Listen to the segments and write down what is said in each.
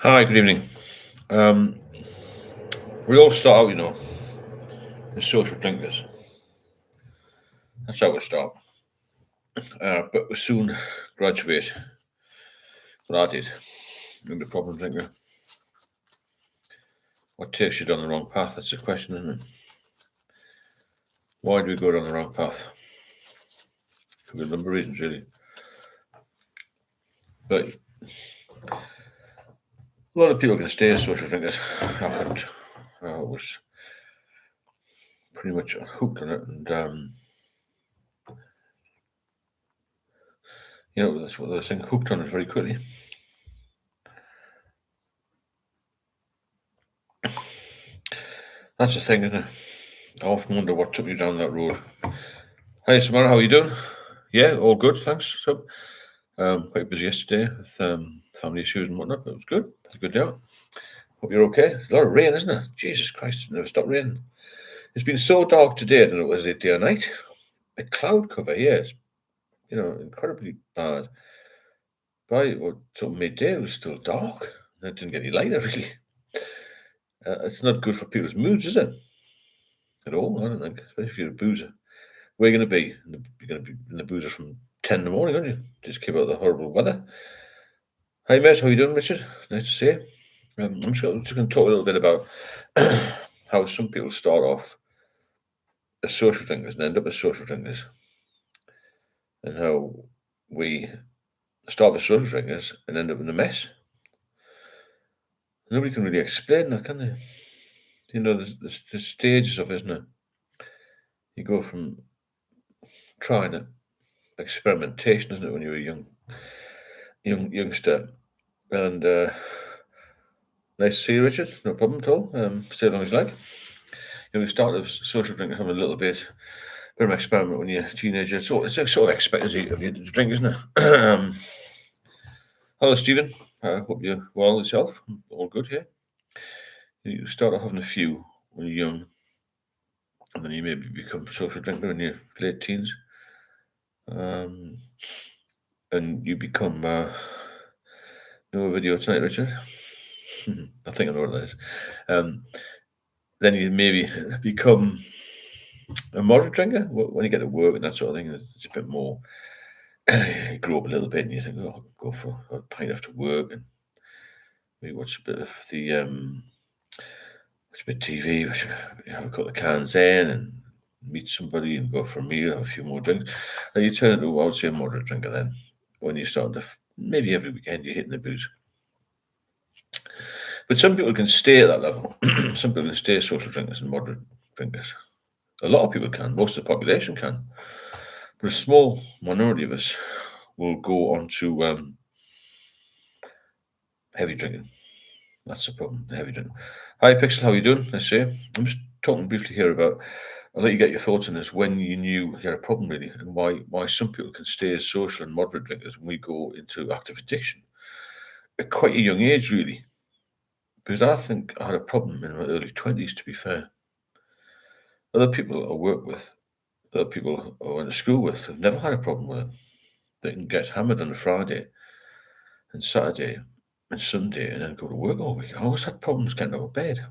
Hi, good evening. Um, we all start out, as social drinkers. That's how we start. But we soon graduate. What I did, into problem drinker. What takes you down the wrong path? That's the question, isn't it? Why do we go down the wrong path? For a number of reasons, really. But a lot of people can stay as social drinkers. I couldn't. I was pretty much hooked on it, and that's what they were saying. Hooked on it very quickly. That's the thing, isn't it? I often wonder what took me down that road. Hi, Samara, how are you doing? Yeah, all good, thanks. So, quite busy yesterday with family issues and whatnot, but it was good. Had a good day out. Hope you're okay. There's a lot of rain, isn't it? Jesus Christ, it's never stopped raining. It's been so dark today than it was day or night. The cloud cover here is, incredibly bad. By sort of midday, it was still dark. It didn't get any lighter, really. It's not good for people's moods, is it? At all, I don't think, especially if you're a boozer. Where are you going to be? You're going to be in the boozer from 10 in the morning, aren't you? Just keep out the horrible weather. Hi, mate. How you doing, Richard? Nice to see you. I'm just going to talk a little bit about how some people start off as social drinkers and end up as social drinkers, and how we start as social drinkers and end up in a mess. Nobody can really explain that, can they? There's stages of it, isn't it? You go from trying it, experimentation, isn't it, when you're a youngster, and nice to see you, Richard. No problem at all. Stay as long as you like. We start as social drinkers having a little bit of an experiment when you're a teenager. It's sort of expected of you to drink, isn't it? Hello, Stephen. I hope you're well yourself. All good here. You start off having a few when you're young, and then you maybe become a social drinker in your late teens. And you become. No video tonight, Richard. I think I know what that is. Then you maybe become a moderate drinker when you get to work and that sort of thing. It's a bit more. You grow up a little bit and you think, oh, I'll go for a pint after work and maybe watch a bit of watch a bit of TV, have a couple of cans in and meet somebody and go for a meal, have a few more drinks. And you turn into, I would say, a moderate drinker then when you start to, maybe every weekend you're hitting the booze. But some people can stay at that level. Some people can stay social drinkers and moderate drinkers. A lot of people can, most of the population can. But a small minority of us will go on to heavy drinking. That's the problem, the heavy drinking. Hi, Pixel, how are you doing? Nice to see you. I'm just talking briefly here about, I'll let you get your thoughts on this, when you knew you had a problem, really, and why some people can stay as social and moderate drinkers when we go into active addiction at quite a young age, really. Because I think I had a problem in my early 20s, to be fair. Other people I work with, other people I went to school with, have never had a problem with it. They can get hammered on a Friday and Saturday and Sunday and then go to work all week. I always had problems getting out of bed.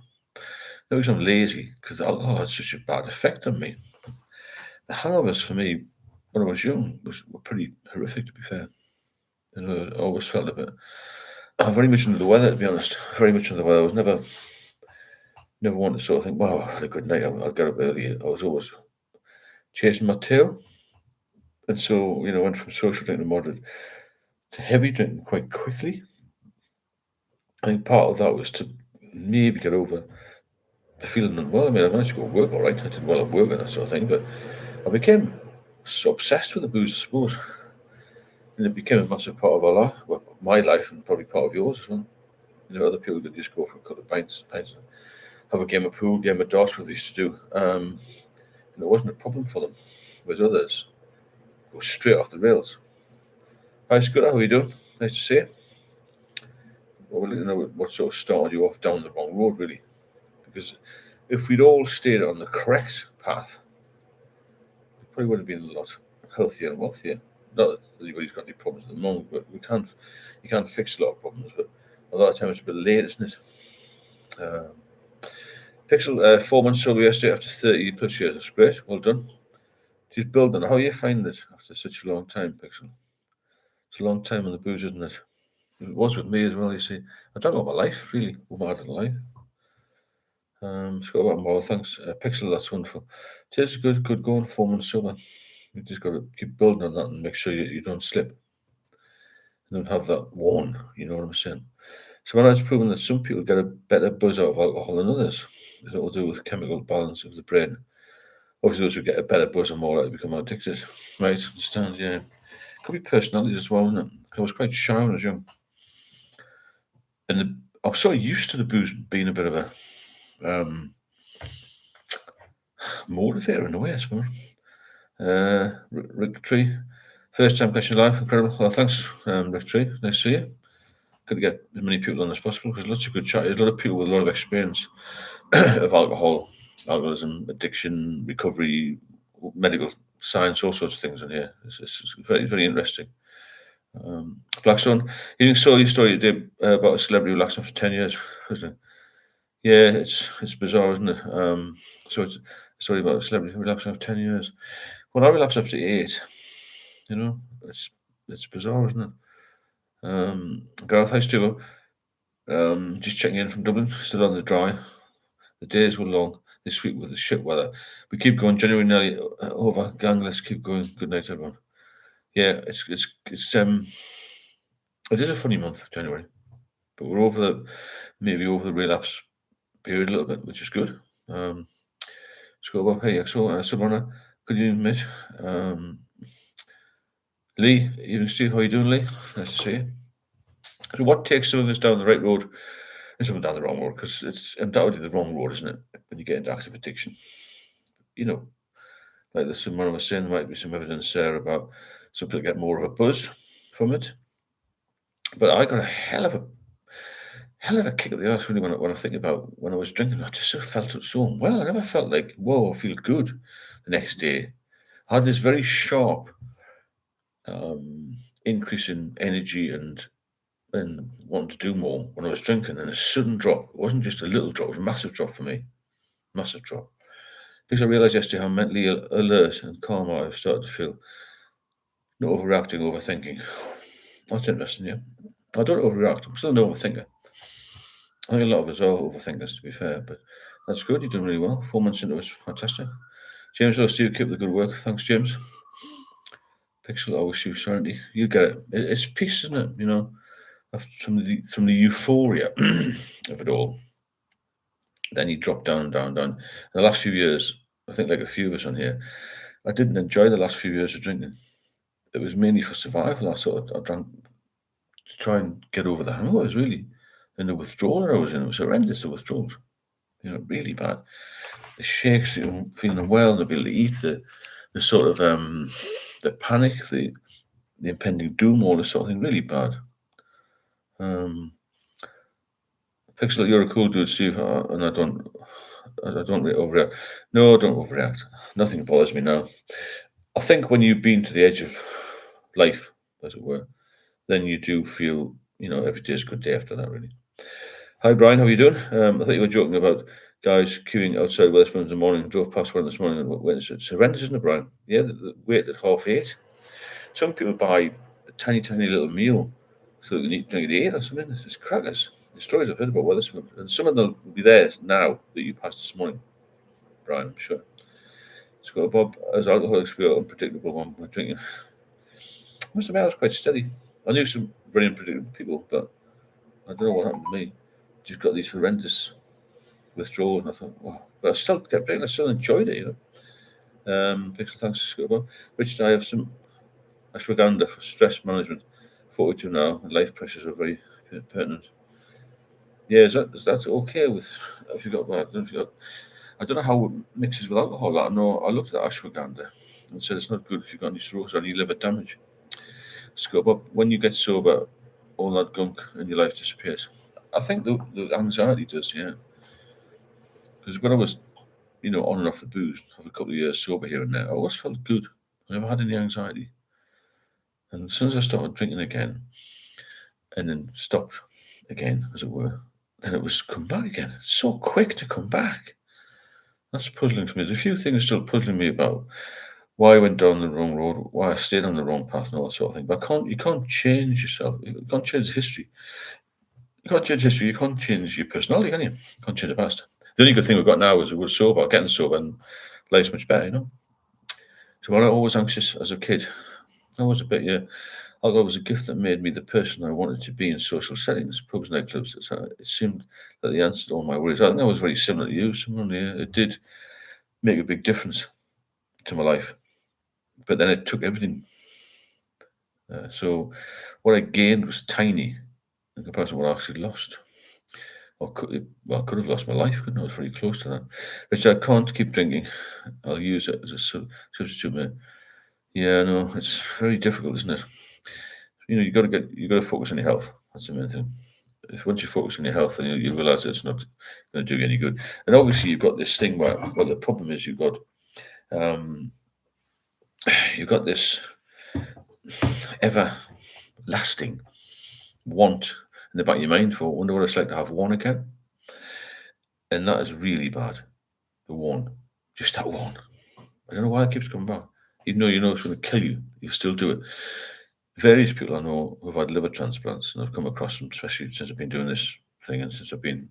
Not because I'm lazy, because alcohol had such a bad effect on me. The hangovers for me, when I was young, were pretty horrific, to be fair. I always felt a bit. I'm very much under the weather, to be honest. Very much under the weather. I was never one to sort of think, wow, I had a good night, I'll get up early. I was always chasing my tail. And so, went from social drinking to moderate to heavy drinking quite quickly. I think part of that was to maybe get over feeling unwell. I mean, I managed to go to work all right. I did well at work and that sort of thing, but I became so obsessed with the booze, I suppose. And it became a massive part of our life, well, my life, and probably part of yours as well. Other people that just go for a couple of pints, have a game of pool, game of darts, what they used to do. And it wasn't a problem for them. Whereas others go straight off the rails. Hi, Scooter, how are you doing? Nice to see you. Well, we'll know what sort of started you off down the wrong road, really. Because if we'd all stayed on the correct path, we probably would have been a lot healthier and wealthier. Not that anybody's got any problems at the moment, but you can't fix a lot of problems. But A lot of times it's a bit late, isn't it? Pixel, 4 months sober yesterday after 30 plus years. That's great. Well done. She's building. How you find it after such a long time, Pixel? It's a long time on the booze, isn't it? It was with me as well, you see. I don't know about my life, really. What my adult life. Scott about more. Thanks. Pixel, that's wonderful. Cheers, good going. 4 months sober. You just got to keep building on that and make sure you don't slip. You don't have that warn, you know what I'm saying? So when I was proving that some people get a better buzz out of alcohol than others, it's all to do with chemical balance of the brain. Obviously, those who get a better buzz are more likely to become addicted. Right, understand, yeah. Could be personalities as well, isn't it? I was quite shy when I was young. And I was sort of used to the booze being a bit of a motivator in a way, I suppose. Rick Tree, first time question live, incredible. Well, thanks, Rick Tree. Nice to see you. Got to get as many people on as possible because lots of good chat. There's a lot of people with a lot of experience of alcohol, alcoholism, addiction, recovery, medical science, all sorts of things in here. It's very, very interesting. Blackstone, you saw your story today about a celebrity who lasted for 10 years, isn't it? Yeah, it's bizarre, isn't it? So it's a story about a celebrity who relapsed after 10 years. Well, I relapsed after 8. You know, it's bizarre, isn't it? Gareth, hi, Stu. Just checking in from Dublin, still on the dry. The days were long this week with the shit weather. We keep going. January nearly over. Gang, let's keep going. Good night, everyone. Yeah, it is a funny month, January, but we're maybe over the relapse period a little bit, which is good. Let's go up. Hey, Sabrina, good evening, mate. Lee, evening, Steve. How you doing, Lee? Nice to see you. So, what takes some of us down the right road and some down the wrong road? Because it's undoubtedly the wrong road, isn't it? When you get into active addiction, you know, like someone was saying, there might be some evidence there about some people get more of a buzz from it. But I got a hell of a kick up the arse really when I think about when I was drinking. I just felt it so unwell. I never felt like, whoa, I feel good the next day. I had this very sharp increase in energy and wanting to do more when I was drinking, and a sudden drop. It wasn't just a little drop; it was a massive drop for me, massive drop. Because I realised yesterday how mentally alert and calm I've started to feel. Not overreacting, overthinking. That's interesting, yeah. I don't overreact. I'm still an overthinker. I think a lot of us are overthinkers, to be fair, but that's good. You're doing really well. 4 months into it, fantastic. James, Steve, keep the good work. Thanks, James. Pixel, I wish you serenity. You get it. It's peace, isn't it? You know, from the euphoria of it all. Then you drop down and down and down. In the last few years, I think like a few of us on here, I didn't enjoy the last few years of drinking. It was mainly for survival. I drank to try and get over the hangovers, really. And the withdrawal that I was in, it was horrendous, the withdrawals. You know, really bad. The shakes, you know, feeling unwell, the ability to eat, the sort of the panic, the impending doom, all this sort of thing, really bad. Pixel, you're a cool dude, Steve, and I don't really overreact. No, I don't overreact. Nothing bothers me now. I think when you've been to the edge of life, as it were, then you do feel, you know, every day is a good day after that, really. Hi, Brian, how are you doing? I thought you were joking about guys queuing outside Westminster in the morning. Drove past one this morning and went, it's horrendous, isn't it, Brian? Yeah, the wait at 8:30. Some people buy a tiny, tiny little meal so they can eat during the 8 or something. It's crackers. The stories I've heard about Wetherspoon, and some of them will be there now that you passed this morning, Brian, I'm sure. Scott Bob, as alcoholics, we are unpredictable when we're drinking. Must admit, I was quite steady. I knew some very unpredictable people, but I don't know what happened to me. Just got these horrendous withdrawals, and I thought, wow. But I still kept drinking. I still enjoyed it, you know. Pixel, thanks, Scott Bob. Richard, I have some ashwagandha for stress management. 42 now, and life pressures are very pertinent. Yeah, is that okay with if you got that? I don't know how it mixes with alcohol. I know I looked at ashwagandha and said it's not good if you've got any cirrhosis or any liver damage. Scott, but when you get sober, all that gunk in your life disappears. I think the anxiety does, yeah. Because when I was, you know, on and off the booze, have a couple of years sober here and there, I always felt good. I never had any anxiety. And as soon as I started drinking again, and then stopped again, as it were, then it was come back again. It's so quick to come back. That's puzzling to me. There's a few things still puzzling me about why I went down the wrong road, why I stayed on the wrong path, and all that sort of thing. But you can't change yourself. You can't change history. You can't change history. You can't change your personality, can you? You can't change the past. The only good thing we've got now is we're sober, getting sober, and life's much better, So when I was always anxious as a kid, I was a bit, yeah. Alcohol was a gift that made me the person I wanted to be in social settings, pubs, nightclubs. It seemed that the answer to all my worries. I think that was very similar to you. It did make a big difference to my life, but then it took everything. So what I gained was tiny in comparison to what I actually lost. I could have lost my life, couldn't I? I was very close to that. Which I can't keep drinking. I'll use it as a substitute, mate. Yeah, no, it's very difficult, isn't it? You got to focus on your health. That's the main thing. If once you focus on your health, then you realise it's not going to do you any good. And obviously, you've got this thing where, well, the problem is you've got this everlasting want in the back of your mind for, I wonder what it's like to have one again. And that is really bad. The one, just that one. I don't know why it keeps coming back. Even though you know it's going to kill you, you still do it. Various people I know who've had liver transplants, and I've come across them, especially since I've been doing this thing and since I've been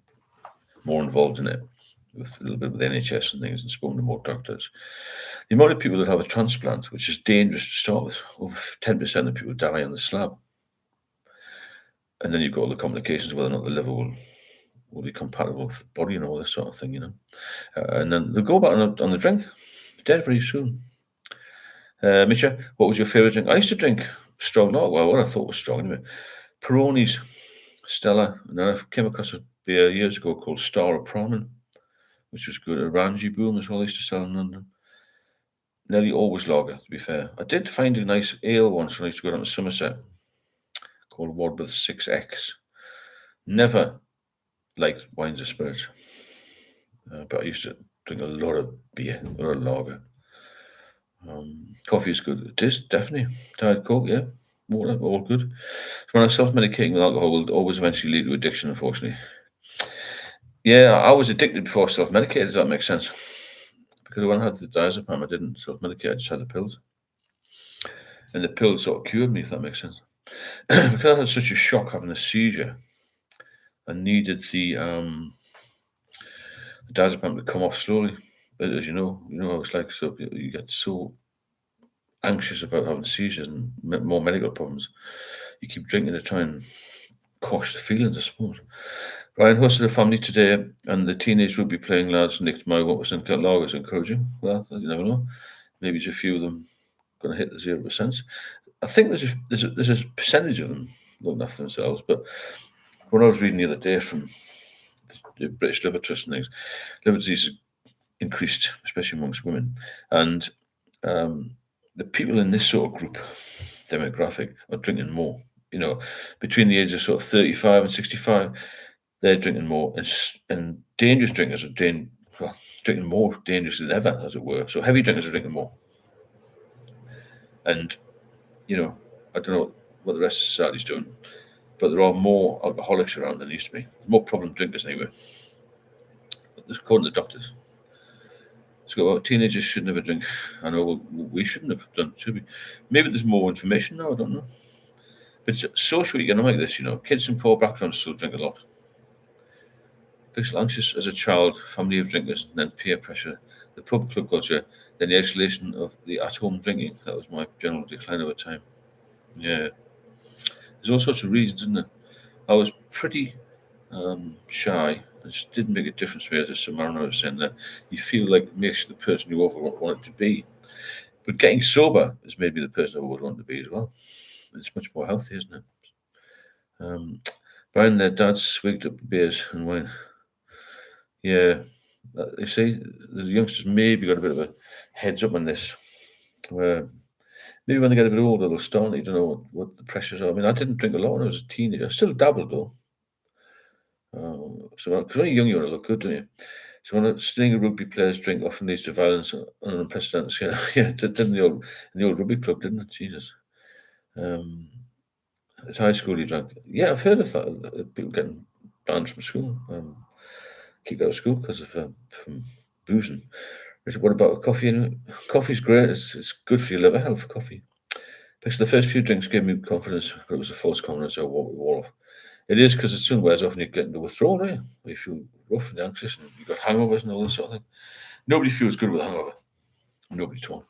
more involved in it, with a little bit with NHS and things, and spoken to more doctors. The amount of people that have a transplant, which is dangerous to start with, over 10% of people die on the slab. And then you've got all the complications, whether or not the liver will be compatible with the body and all this sort of thing, and then they'll go back on the drink, dead very soon. Misha, what was your favourite drink? I used to drink strong, not well, what I thought was strong anyway. Peroni's, Stella, and then I came across a beer years ago called Star of Prawn, which was good. A Ranji Boom as well, I used to sell in London. Nearly always lager, to be fair. I did find a nice ale once when I used to go down to Somerset called Wadworth 6X. Never liked wines or spirits, but I used to drink a lot of beer, a lot of lager. Coffee is good. It is, definitely. Diet Coke, yeah. Water, all good. So when I was self-medicating with alcohol, will always eventually lead to addiction, unfortunately. Yeah, I was addicted before I self-medicated, does that make sense? Because when I had the diazepam, I didn't self-medicate, I just had the pills. And the pills sort of cured me, if that makes sense. Because I had such a shock having a seizure, I needed the diazepam to come off slowly. But as you know how it's like. So you get so anxious about having seizures and more medical problems. You keep drinking to try and quash the feelings, I suppose. Ryan hosted a family today, and the teenage rugby playing lads nicked my 1% cut lagers. Encouraging. Well, you never know. Maybe just a few of them going to hit the 0%. I think there's a percentage of them looking after themselves. But when I was reading the other day from the British Liver Trust and things, liver disease has increased, especially amongst women, and the people in this sort of group demographic are drinking more. Between the ages of sort of 35 and 65, they're drinking more, and dangerous drinkers are drinking more dangerous than ever, as it were. So heavy drinkers are drinking more, and I don't know what the rest of society's doing, but there are more alcoholics around than there used to be. More problem drinkers anyway, according to doctors. So teenagers should never drink. I know we shouldn't have done, should we? Maybe there's more information now, I don't know. But it's social economic, this, kids from poor backgrounds still drink a lot. Pixel anxious as a child, family of drinkers, and then peer pressure, the pub club culture, then the isolation of the at-home drinking. That was my general decline over time. Yeah. There's all sorts of reasons, isn't there? I was pretty shy. It just didn't make a difference to me, as Samara was saying, that you feel like it makes you the person you always wanted to be. But getting sober has made me the person I always wanted to be as well. It's much more healthy, isn't it? Brian, their dads swigged up beers and wine. Yeah, you see, the youngsters maybe got a bit of a heads up on this. Where maybe when they get a bit older, they'll start. You don't know what the pressures are. I mean, I didn't drink a lot when I was a teenager. I still dabbled though. So, because when you're young, you want to look good, don't you? So when seeing a rugby players drink often leads to violence on an unprecedented scale. Yeah, it did in the old rugby club, didn't it? Jesus. At high school, you drank. Yeah, I've heard of that. People getting banned from school, kicked out of school because of from boozing. What about coffee? Coffee's great. It's good for your liver health. Coffee. Because the first few drinks gave me confidence, but it was a false confidence. I walked the wall off. It is because it soon wears off and you get into withdrawal, don't you? You feel rough and anxious and you've got hangovers and all this sort of thing. Nobody feels good with a hangover. Nobody at all.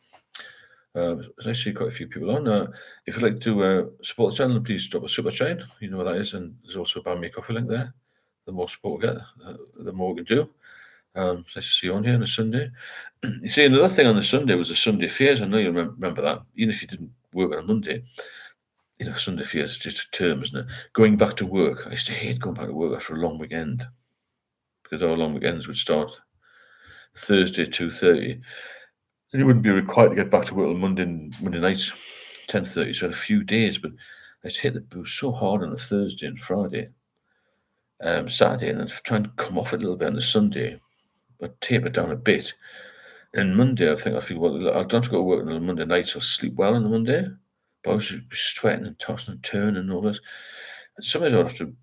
There's actually quite a few people on. If you'd like to support the channel, please drop a super chat. You know what that is. And there's also a Buy Me a Coffee link there. The more support we get, the more we can do. It's nice to see you on here on a Sunday. You see, another thing on the Sunday was the Sunday Fears. I know you remember that. Even if you didn't work on a Monday, you know, Sunday Fears is just a term, isn't it? Going back to work. I used to hate going back to work after a long weekend because our long weekends would start Thursday 2:30. And you wouldn't be required to get back to work on Monday nights, 10:30. So I had a few days, but I just hit the booze so hard on a Thursday and Friday, Saturday, and then try and come off it a little bit on the Sunday, but taper down a bit. And Monday, I think I feel, well, I don't have to go to work on a Monday night, so I'll sleep well on the Monday. But I was just sweating and tossing and turning and all this. And sometimes I'll have to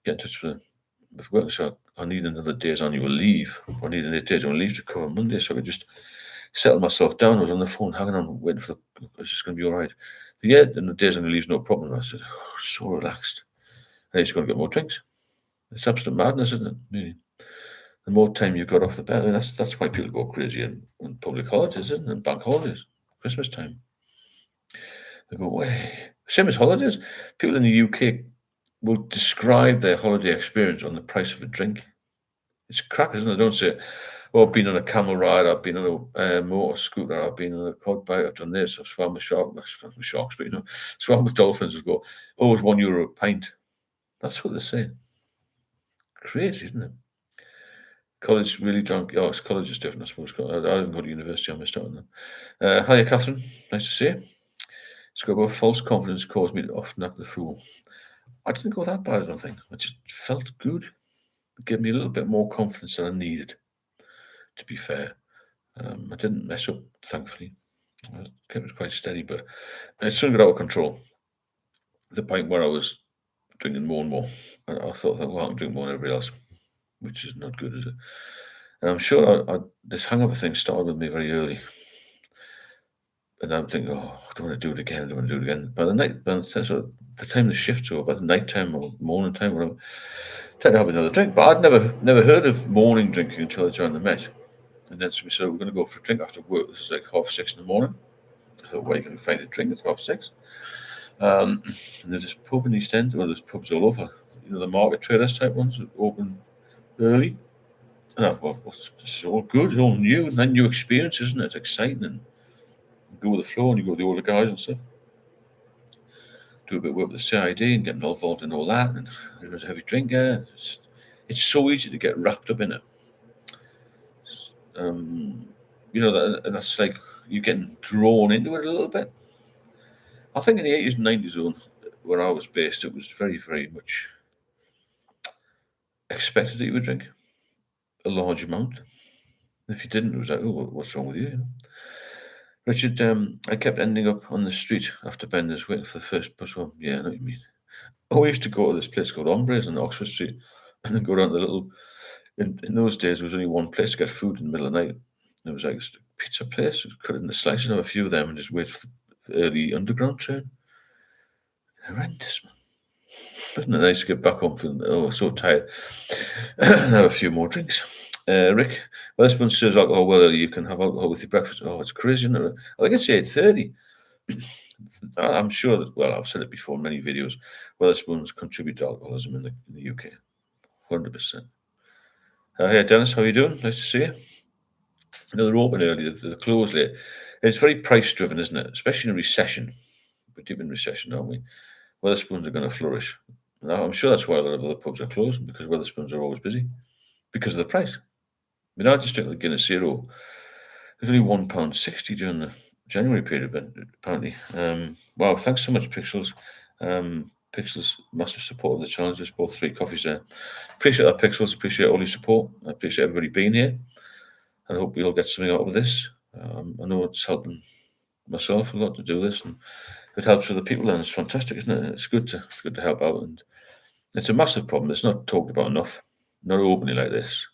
get in touch with work, so I need another day's annual leave. I need another day's annual leave to cover Monday, so I could just settle myself down. I was on the phone hanging on, waiting for it's just going to be all right. But yeah, and the days annual leave's no problem. I said, oh, so relaxed. And he's going to get more drinks. It's absolute madness, isn't it? Really. The more time you've got off the better. That's why people go crazy on public holidays, isn't it? And bank holidays, Christmas time. They go, way. Same as holidays. People in the UK will describe their holiday experience on the price of a drink. It's crack, isn't it? Don't say, well, I've been on a camel ride, I've been on a motor scooter, I've been on a quad bike, I've done this, I've swam with sharks, but swam with dolphins. Will go, oh, it's €1 a pint. That's what they say. Crazy, isn't it? College really drunk. Oh, college is different, I suppose. I didn't go to university. I missed out on that. Hiya, Catherine. Nice to see you. It's got about false confidence caused me to often act the fool. I didn't go that bad, I don't think. I just felt good. It gave me a little bit more confidence than I needed, to be fair. I didn't mess up, thankfully. I kept it quite steady, but it soon got out of control. The point where I was drinking more and more. And I thought, well, I can drink more than everybody else, which is not good, is it? And I'm sure this hangover thing started with me very early. And I'm thinking, oh, I don't want to do it again. I don't want to do it again. By the time the shift's over, by the night time or morning time, whatever, I tend to have another drink. But I'd never heard of morning drinking until I joined the Met. And then we said, we're going to go for a drink after work. This is like 6:30 in the morning. I thought, where are you going to find a drink? It's 6:30. And there's this pub in East End. Well, there's pubs all over. You know, the market traders type ones that open early. And I thought, well, this is all good. It's all new. And then new experience, isn't it? It's exciting. And you go with the flow and you go with the older guys and stuff. Do a bit of work with the CID and get involved in all that. And it was a heavy drinker. It's so easy to get wrapped up in it. And that's like you're getting drawn into it a little bit. I think in the 80s and 90s, where I was based, it was very, very much expected that you would drink a large amount. If you didn't, it was like, oh, what's wrong with you? Richard, I kept ending up on the street after Benders waiting for the first bus home. Yeah, I know what you mean. Oh, we used to go to this place called Hombres on Oxford Street and then go down the little. In those days, there was only one place to get food in the middle of the night. It was like a pizza place. You cut it into slices, have a few of them, and just wait for the early underground train. Horrendous, man. Wasn't it nice to get back home feeling, so tired? Have a few more drinks. Rick, Wetherspoons says alcohol, whether you can have alcohol with your breakfast. Oh, it's crazy, isn't it? I think it's 8:30. I'm sure that, well, I've said it before in many videos, Wetherspoons contribute to alcoholism in the UK. 100%. Hey, Dennis, how are you doing? Nice to see you. They're open early, they're closed late. It's very price-driven, isn't it? Especially in a recession. We're deep in recession, aren't we? Wetherspoons are going to flourish. Now, I'm sure that's why a lot of other pubs are closing, because Wetherspoons are always busy. Because of the price. I mean, I just drink the Guinness Zero. It's only £1.60 during the January period, but apparently. Wow, thanks so much, Pixels. Pixels, massive support of the challenge. There's both 3 coffees there. Appreciate that, Pixels. Appreciate all your support. I appreciate everybody being here. I hope we all get something out of this. I know it's helping myself a lot to do this, and it helps other people, and it's fantastic, isn't it? It's good to help out, and it's a massive problem. It's not talked about enough, not openly like this,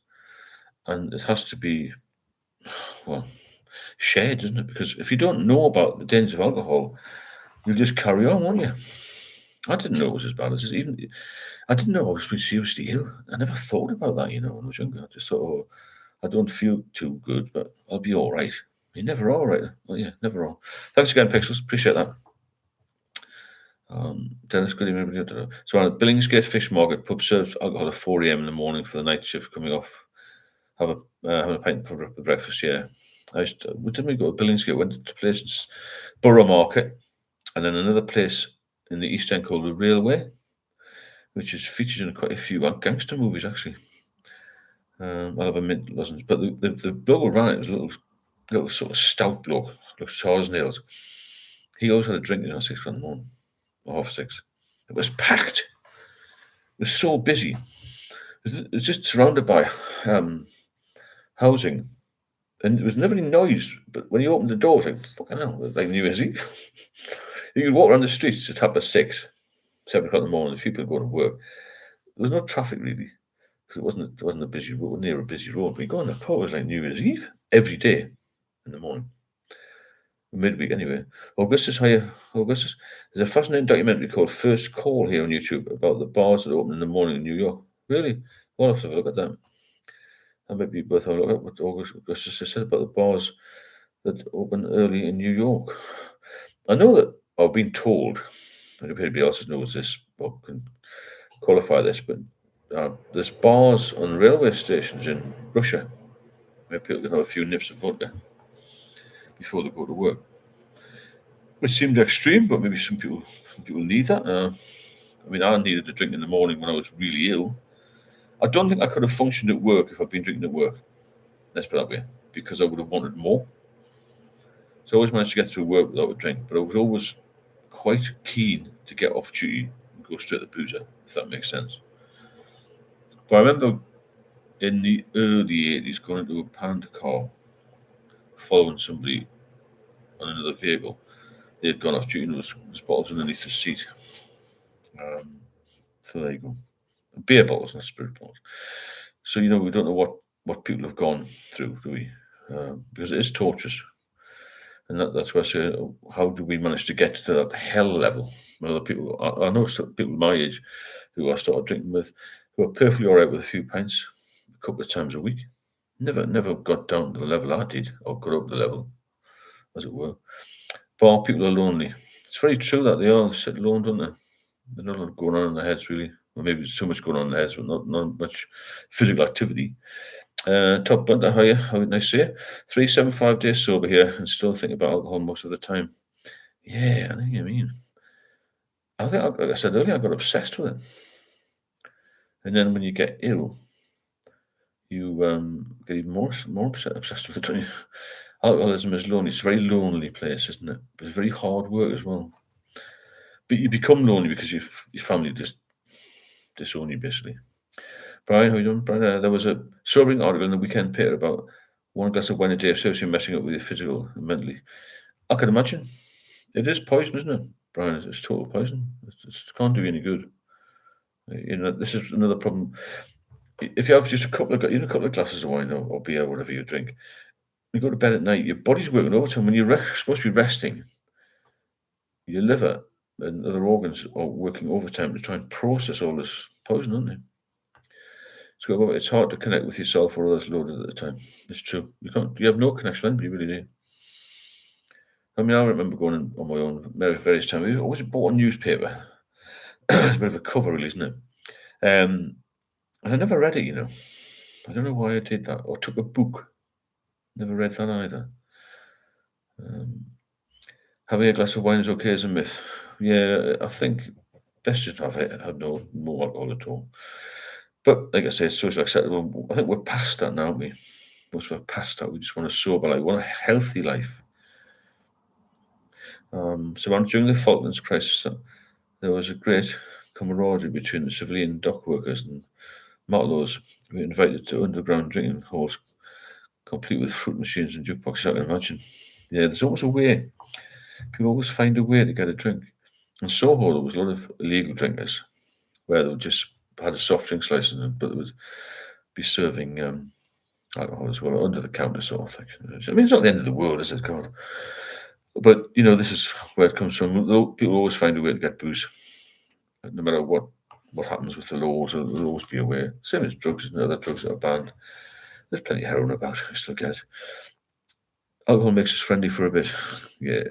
and it has to be, well, shared, doesn't it? Because if you don't know about the dangers of alcohol, you'll just carry on, won't you? I didn't know it was as bad as this. Even I didn't know I was being seriously ill. I never thought about that, when I was younger. I just thought, oh, I don't feel too good, but I'll be all right. You're never all right. Oh, yeah, never all. Thanks again, Pixels. Appreciate that. Dennis, good evening. So, on Billingsgate Fish Market, pub serves alcohol at 4 a.m. in the morning for the night shift coming off. Have a pint for breakfast, yeah. We didn't go to Billingsgate, went to places, Borough Market, and then another place in the East End called the Railway, which is featured in quite a few gangster movies, actually. I'll have a mint lessons, but the bloke who ran it was a little sort of stout bloke, like Charles Nails. He always had a drink at 6 o'clock in the morning, or 6:30. It was packed. It was so busy. It was just surrounded by housing, and there was never any noise. But when you opened the door, it's like, fucking hell, like New Year's Eve. You could walk around the streets at 6:30, 7 o'clock in the morning. A few people going to work. There was no traffic really, because it wasn't a busy road, near a busy road. But you go on the pub, it was like New Year's Eve every day in the morning. Midweek anyway. Augustus, hiya. Augustus. There's a fascinating documentary called First Call here on YouTube about the bars that open in the morning in New York. Really? I'll have to have a look at that. That might be worth having a look at what Augustus has said about the bars that open early in New York. I know that I've been told, and if anybody else knows this or can qualify this, but there's bars on railway stations in Russia where people can have a few nips of vodka before they go to work. Which seemed extreme, but maybe some people need that. I needed a drink in the morning when I was really ill. I don't think I could have functioned at work if I'd been drinking at work. Let's put it that way, because I would have wanted more. So I always managed to get through work without a drink, but I was always quite keen to get off duty and go straight to boozer, if that makes sense. But I remember in the early 80s going into a panda car, following somebody on another vehicle. They had gone off duty and there was bottles underneath the seat. So there you go. Beer bottles, not spirit bottles. So, we don't know what people have gone through, do we? Because it is torturous. And that's why I say, how do we manage to get to that hell level? Well, people, I know people my age who I started drinking with who are perfectly all right with a few pints a couple of times a week. Never got down to the level I did, or got up the level, as it were. Bar people are lonely. It's very true that they all sit alone, don't they? There's not a lot going on in their heads, really. Well, maybe there's so much going on in their heads, but not much physical activity. Top Bunter, how nice to see you. 375 days sober here and still think about alcohol most of the time. Yeah, I know what you mean. I think, like I said earlier, I got obsessed with it. And then when you get ill, you get even more obsessed with it, don't you? Alcoholism is lonely. It's a very lonely place, isn't it? But it's very hard work as well. But you become lonely because your family just disown you, basically. Brian, how you doing? Brian, there was a sobering article in the weekend paper about one glass of wine a day serves you messing up with your physical and mentally. I can imagine. It is poison, isn't it, Brian? It's total poison. It can't do you any good. This is another problem. If you have just a couple of glasses of wine or beer, or whatever you drink, you go to bed at night, your body's working overtime. When you're supposed to be resting, your liver and other organs are working overtime to try and process all this poison, aren't they? So it's hard to connect with yourself or others loaded at the time. It's true. You have no connection with anybody, really, do you? I remember going on my own various times. I always bought a newspaper. It's a bit of a cover, really, isn't it? And I never read it, I don't know why I did that. Or took a book. Never read that either. Having a glass of wine is okay as a myth. Yeah, I think best just have no alcohol at all. But like I say, it's socially acceptable. I think we're past that now, aren't we? Most of us are past that. We just want a sober life. We want a healthy life. So during the Falklands crisis, there was a great camaraderie between the civilian dock workers and Matlows. We were invited to underground drinking halls, complete with fruit machines and jukeboxes. I can imagine. Yeah, there's always a way. people always find a way to get a drink. In Soho, there was a lot of illegal drinkers where they would just had a soft drinks license, but they would be serving alcohol as well, under the counter sort of thing. I mean, it's not the end of the world, is it, God? But this is where it comes from. People always find a way to get booze, no matter what happens with the laws. There'll always be a way. Same as drugs and other drugs that are banned. There's plenty of heroin about. I still get it. Alcohol makes us friendly for a bit. Yeah.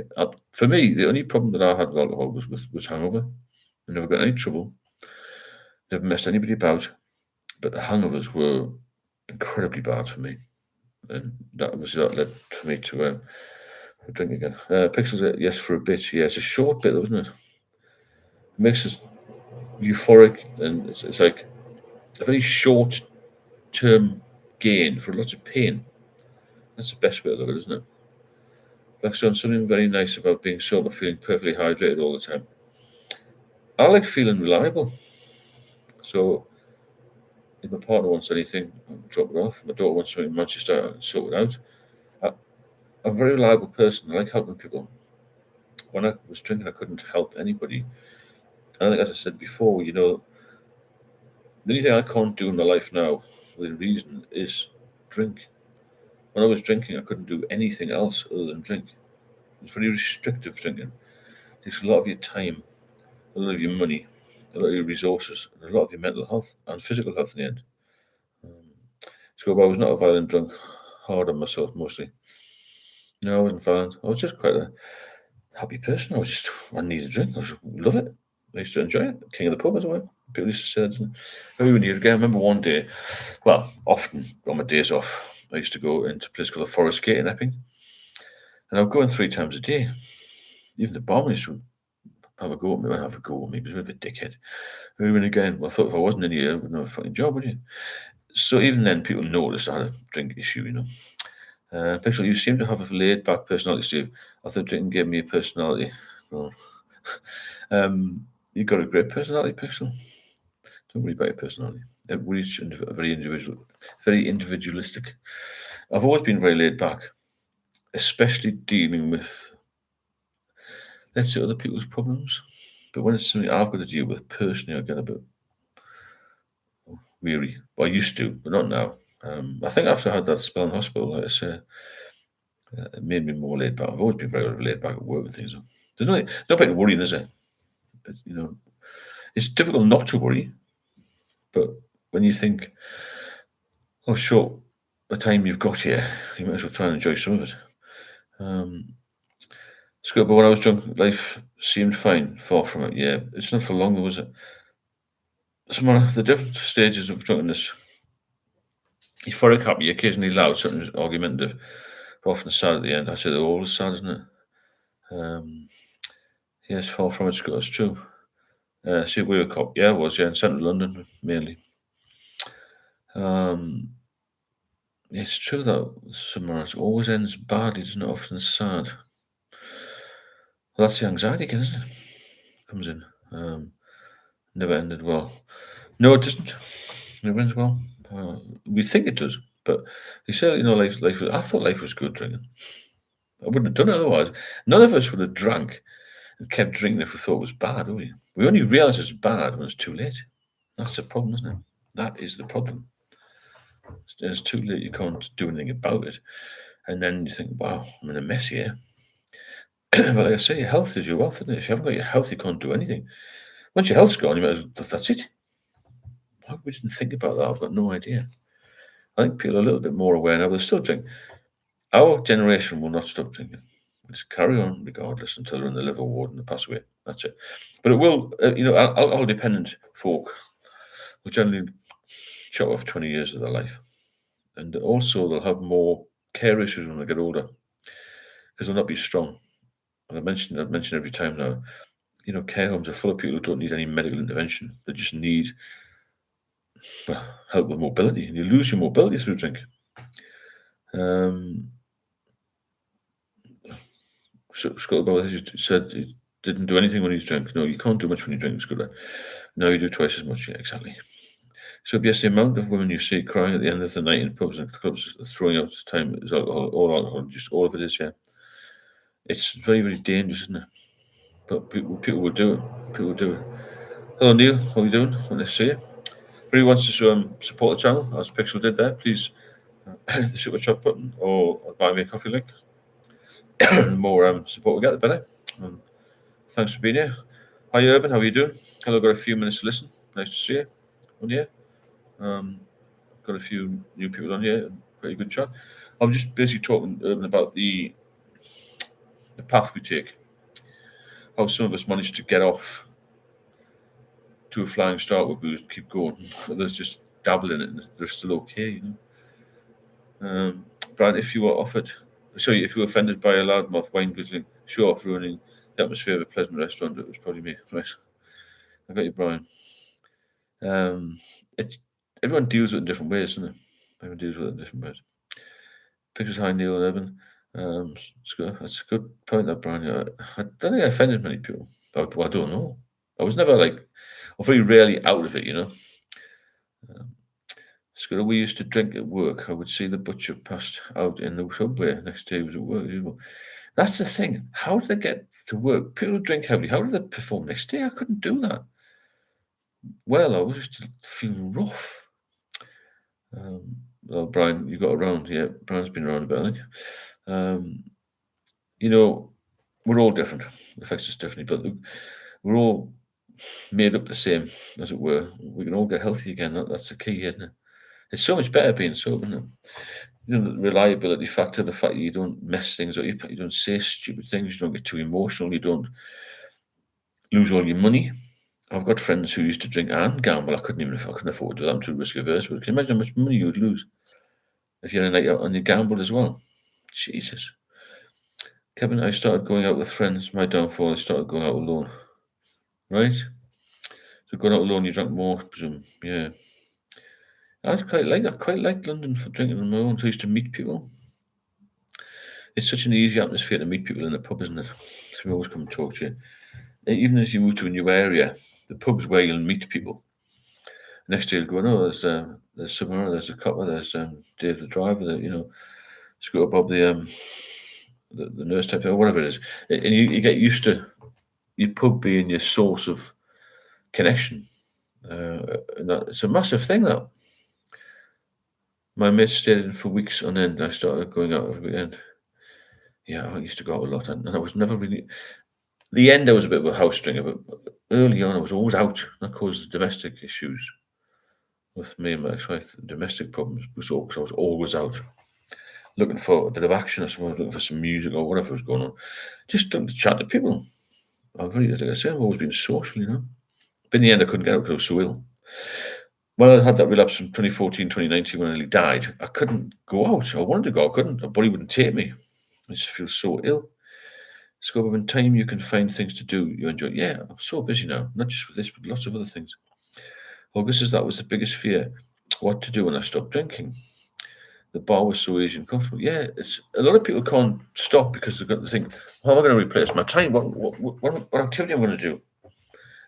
For me, the only problem that I had with alcohol was hangover. I never got any trouble. Never messed anybody about. But the hangovers were incredibly bad for me. And that led for me to drink again. Pixels, yes, for a bit. Yeah, it's a short bit, though, isn't it? It makes us euphoric, and it's like a very short term gain for lots of pain. That's the best way to look at it, isn't it? Like something very nice about being sober, feeling perfectly hydrated all the time. I like feeling reliable. So if my partner wants anything, I'll drop it off. My daughter wants something in Manchester, I'll sort it out. I'm a very reliable person. I like helping people. When I was drinking, I couldn't help anybody. And I think, as I said before, the only thing I can't do in my life now, within reason, is drink. When I was drinking, I couldn't do anything else other than drink. It was very restrictive drinking. It takes a lot of your time, a lot of your money, a lot of your resources, and a lot of your mental health and physical health in the end. So I was not a violent drunk, hard on myself mostly. No, I wasn't violent. I was just quite a happy person. I needed a drink. I love it. I used to enjoy it. King of the pub as well. People used to say that. Every year again, I remember one day, well, often on my days off, I used to go into a place called the Forest Gate in Epping. And I would go in 3 times a day. Even the barman used to have a go at me. Well, have a go at me. He was a bit of a dickhead. Every and again, well, I thought if I wasn't in here, I wouldn't have a fucking job, would you? So even then, people noticed I had a drink issue, Pixel, you seem to have a laid back personality, Steve. I thought drinking gave me a personality. Well, you've got a great personality, Pixel. Don't worry about your personality. Everybody's very individualistic. I've always been very laid back, especially dealing with, let's say, other people's problems. But when it's something I've got to deal with personally, I get a bit weary. Well, I used to, but not now. I think after I had that spell in hospital, like I say, it made me more laid back. I've always been very laid back at work and things. There's no point in worrying, is there? It's difficult not to worry, but when you think, oh, short the time you've got here, you might as well try and enjoy some of it. It's good, but when I was drunk, life seemed fine. Far from it. Yeah, it's not for long, though, was it? Some of the different stages of drunkenness. Euphoric, happy, occasionally loud, sometimes argumentative, but often sad at the end. I say they're always sad, isn't it? Yes, far from it, it's true. See, we were cop. Yeah, it was, in central London, mainly. It's true that summer always ends badly, doesn't it? Often sad. Well, that's the anxiety again, isn't it? Comes in. Never ended well. No, it doesn't. Never ends well. We think it does, but you say, life. I thought life was good drinking. I wouldn't have done it otherwise. None of us would have drank and kept drinking if we thought it was bad, would we? We only realise it's bad when it's too late. That's the problem, isn't it? That is the problem. It's too late. You can't do anything about it. And then you think, wow, I'm in a mess here. But like I say, your health is your wealth, isn't it? If you haven't got your health, you can't do anything. Once your health's gone, that's it. Why we didn't think about that? I've got no idea. I think people are a little bit more aware now. They're still drinking. Our generation will not stop drinking. We'll just carry on regardless until they're in the liver ward and they pass away. That's it. But it will, alcohol-dependent folk will generally chop off 20 years of their life. And also they'll have more care issues when they get older because they'll not be strong. And I've mentioned every time now, care homes are full of people who don't need any medical intervention. They just need help with mobility. And you lose your mobility through drink. Scott Bowles said he didn't do anything when he's drunk. No, you can't do much when you drink, Scott. No, you do twice as much. Yeah, exactly. So yes, the amount of women you see crying at the end of the night in pubs and clubs, throwing out time is alcohol, all alcohol, just all of it is, yeah. It's very, very dangerous, isn't it? But people will do it. People will do it. Hello, Neil. How are you doing? Nice to see you. If anyone wants to support the channel, as Pixel did there, please hit the super chat button or buy me a coffee link. The more support we get, the better. Thanks for being here. Hi, Urban. How are you doing? Hello, got a few minutes to listen. Nice to see you on here. Got a few new people on here. Very good chat. I'm just basically talking, Urban, about the path we take. How some of us manage to get off to a flying start where we keep going. Others just dabble in it and they're still okay, Brian, if you were offended by a loudmouth wine guzzling show off ruining the atmosphere of a pleasant restaurant, it was probably me. Right. I got you, Brian. Everyone deals with it in different ways, doesn't it? Everyone deals with it in different ways. Pictures high, Neil and Evan. That's a good point, that Brian. I don't think I offended many people. I don't know. I was never I'm very rarely out of it, we used to drink at work. I would see the butcher passed out in the subway. Next day he was at work. That's the thing. How do they get to work? People drink heavily. How do they perform next day? I couldn't do that. Well, I was just feeling rough. Well, Brian, you got around. Yeah, Brian's been around a bit, I think. We're all different. It affects us differently, but we're all made up the same, as it were. We can all get healthy again. That's the key, isn't it? It's so much better being sober, isn't it? The reliability factor, the fact that you don't mess things up, you don't say stupid things, you don't get too emotional, you don't lose all your money. I've got friends who used to drink and gamble. I couldn't afford to do that. I'm too risk averse. But can you imagine how much money you would lose if you had a night out and you gambled as well? Jesus. Kevin, I started going out with friends. My downfall, I started going out alone. Right? So going out alone, you drank more, I presume. Yeah. I quite like London for drinking on my own. So I used to meet people. It's such an easy atmosphere to meet people in a pub, isn't it? So we always come and talk to you. Even as you move to a new area, the pub's where you'll meet people. Next day you'll go, no, there's Summer, there's a copper, there's Dave the driver, Scooter Bob, the nurse type, or whatever it is. And you get used to your pub being your source of connection. And it's a massive thing, that. My mates stayed in for weeks on end. I started going out every weekend. Yeah, I used to go out a lot, and I was never really. The end, I was a bit of a house stringer, but early on, I was always out. That caused domestic issues with me and my ex-wife. Domestic problems, because I was always out, looking for a bit of action, or someone looking for some music or whatever was going on. Just to chat to people. Like I say, I've always been social, But in the end, I couldn't get out because I was so ill. When I had that relapse in 2014, 2019, when I nearly died, I couldn't go out. I wanted to go, I couldn't. My body wouldn't take me. I just feel so ill. Scope of time you can find things to do you enjoy. Yeah, I'm so busy now, not just with this, but lots of other things. August says that was the biggest fear. What to do when I stopped drinking? The bar was so easy and comfortable. Yeah, it's a lot of people can't stop because they've got to think, how am I going to replace my time? What activity am I going to do?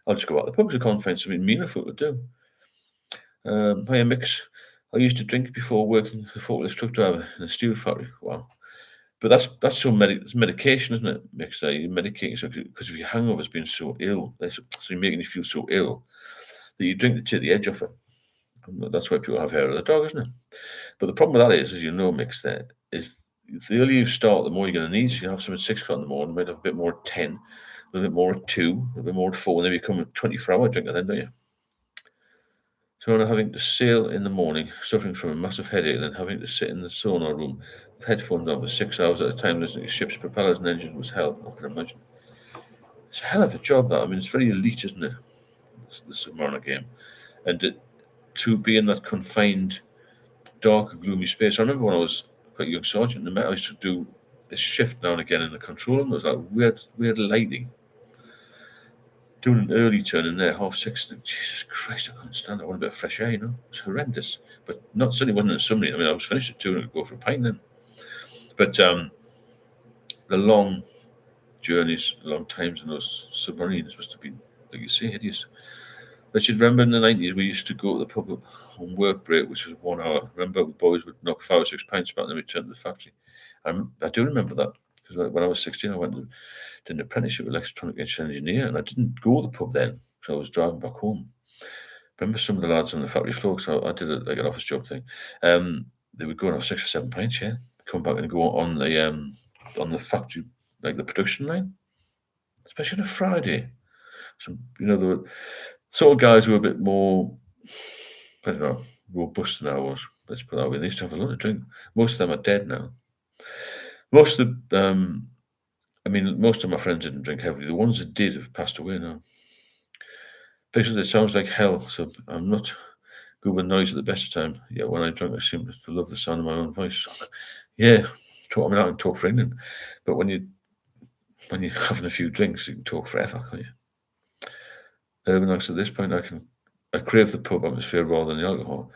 I'll just go out to the pub because I can't find something meaningful to do. Hiya, Mix. I used to drink before working as a forklift truck driver in a steel factory. Wow. But that's so it's medication, isn't it? Mix, you're medicating yourself because of your hangovers being so ill. So you're making you feel so ill that you drink to take the edge off it. And that's why people have hair of the dog, isn't it? But the problem with that is, as you know, Mix, there is the earlier you start, the more you're going to need. So you have some at 6 o'clock in the morning, you might have a bit more at 10, a little bit more at 2, a little bit more at 4, and then you become a 24-hour drinker then, don't you? So when I'm having to sail in the morning, suffering from a massive headache, and then having to sit in the sonar room with headphones on for 6 hours at a time listening to ships, propellers, and engines was hell. I can imagine. It's a hell of a job, that. I mean, it's very elite, isn't it? The Submariner game. And to be in that confined, dark, gloomy space. I remember when I was quite a young sergeant in the Met, I used to do a shift now and again in the control room. There was like weird lighting. Doing an early turn in there, 6:30. Jesus Christ, I couldn't stand it. I want a bit of fresh air, It's horrendous. But certainly wasn't in summer. I mean, I was finished at 2 and I could go for a pint then. But the long journeys, long times in those submarines must have been, like you say, hideous. But you'd remember in the 90s, we used to go to the pub on work break, which was 1 hour. Remember, the boys would knock 5 or 6 pints back and then return to the factory. I do remember that. Because when I was 16, I did an apprenticeship with electronic engineer, and I didn't go to the pub then, so I was driving back home. Remember some of the lads on the factory floor, so I did like an office job thing. They would go and have 6 or 7 pints, yeah, come back and go on the factory, like the production line, especially on a Friday. Some, there were sort of guys who were a bit more, I don't know, robust than I was. Let's put it that way. They used to have a lot of drink. Most of them are dead now. Most of most of my friends didn't drink heavily. The ones that did have passed away now. Because it sounds like hell, so I'm not good with noise at the best of time. Yeah, when I drink, I seem to love the sound of my own voice. Yeah, I can talk for England, but when you're having a few drinks, you can talk forever, can't you? Urban, at this point, I crave the pub atmosphere rather than the alcohol.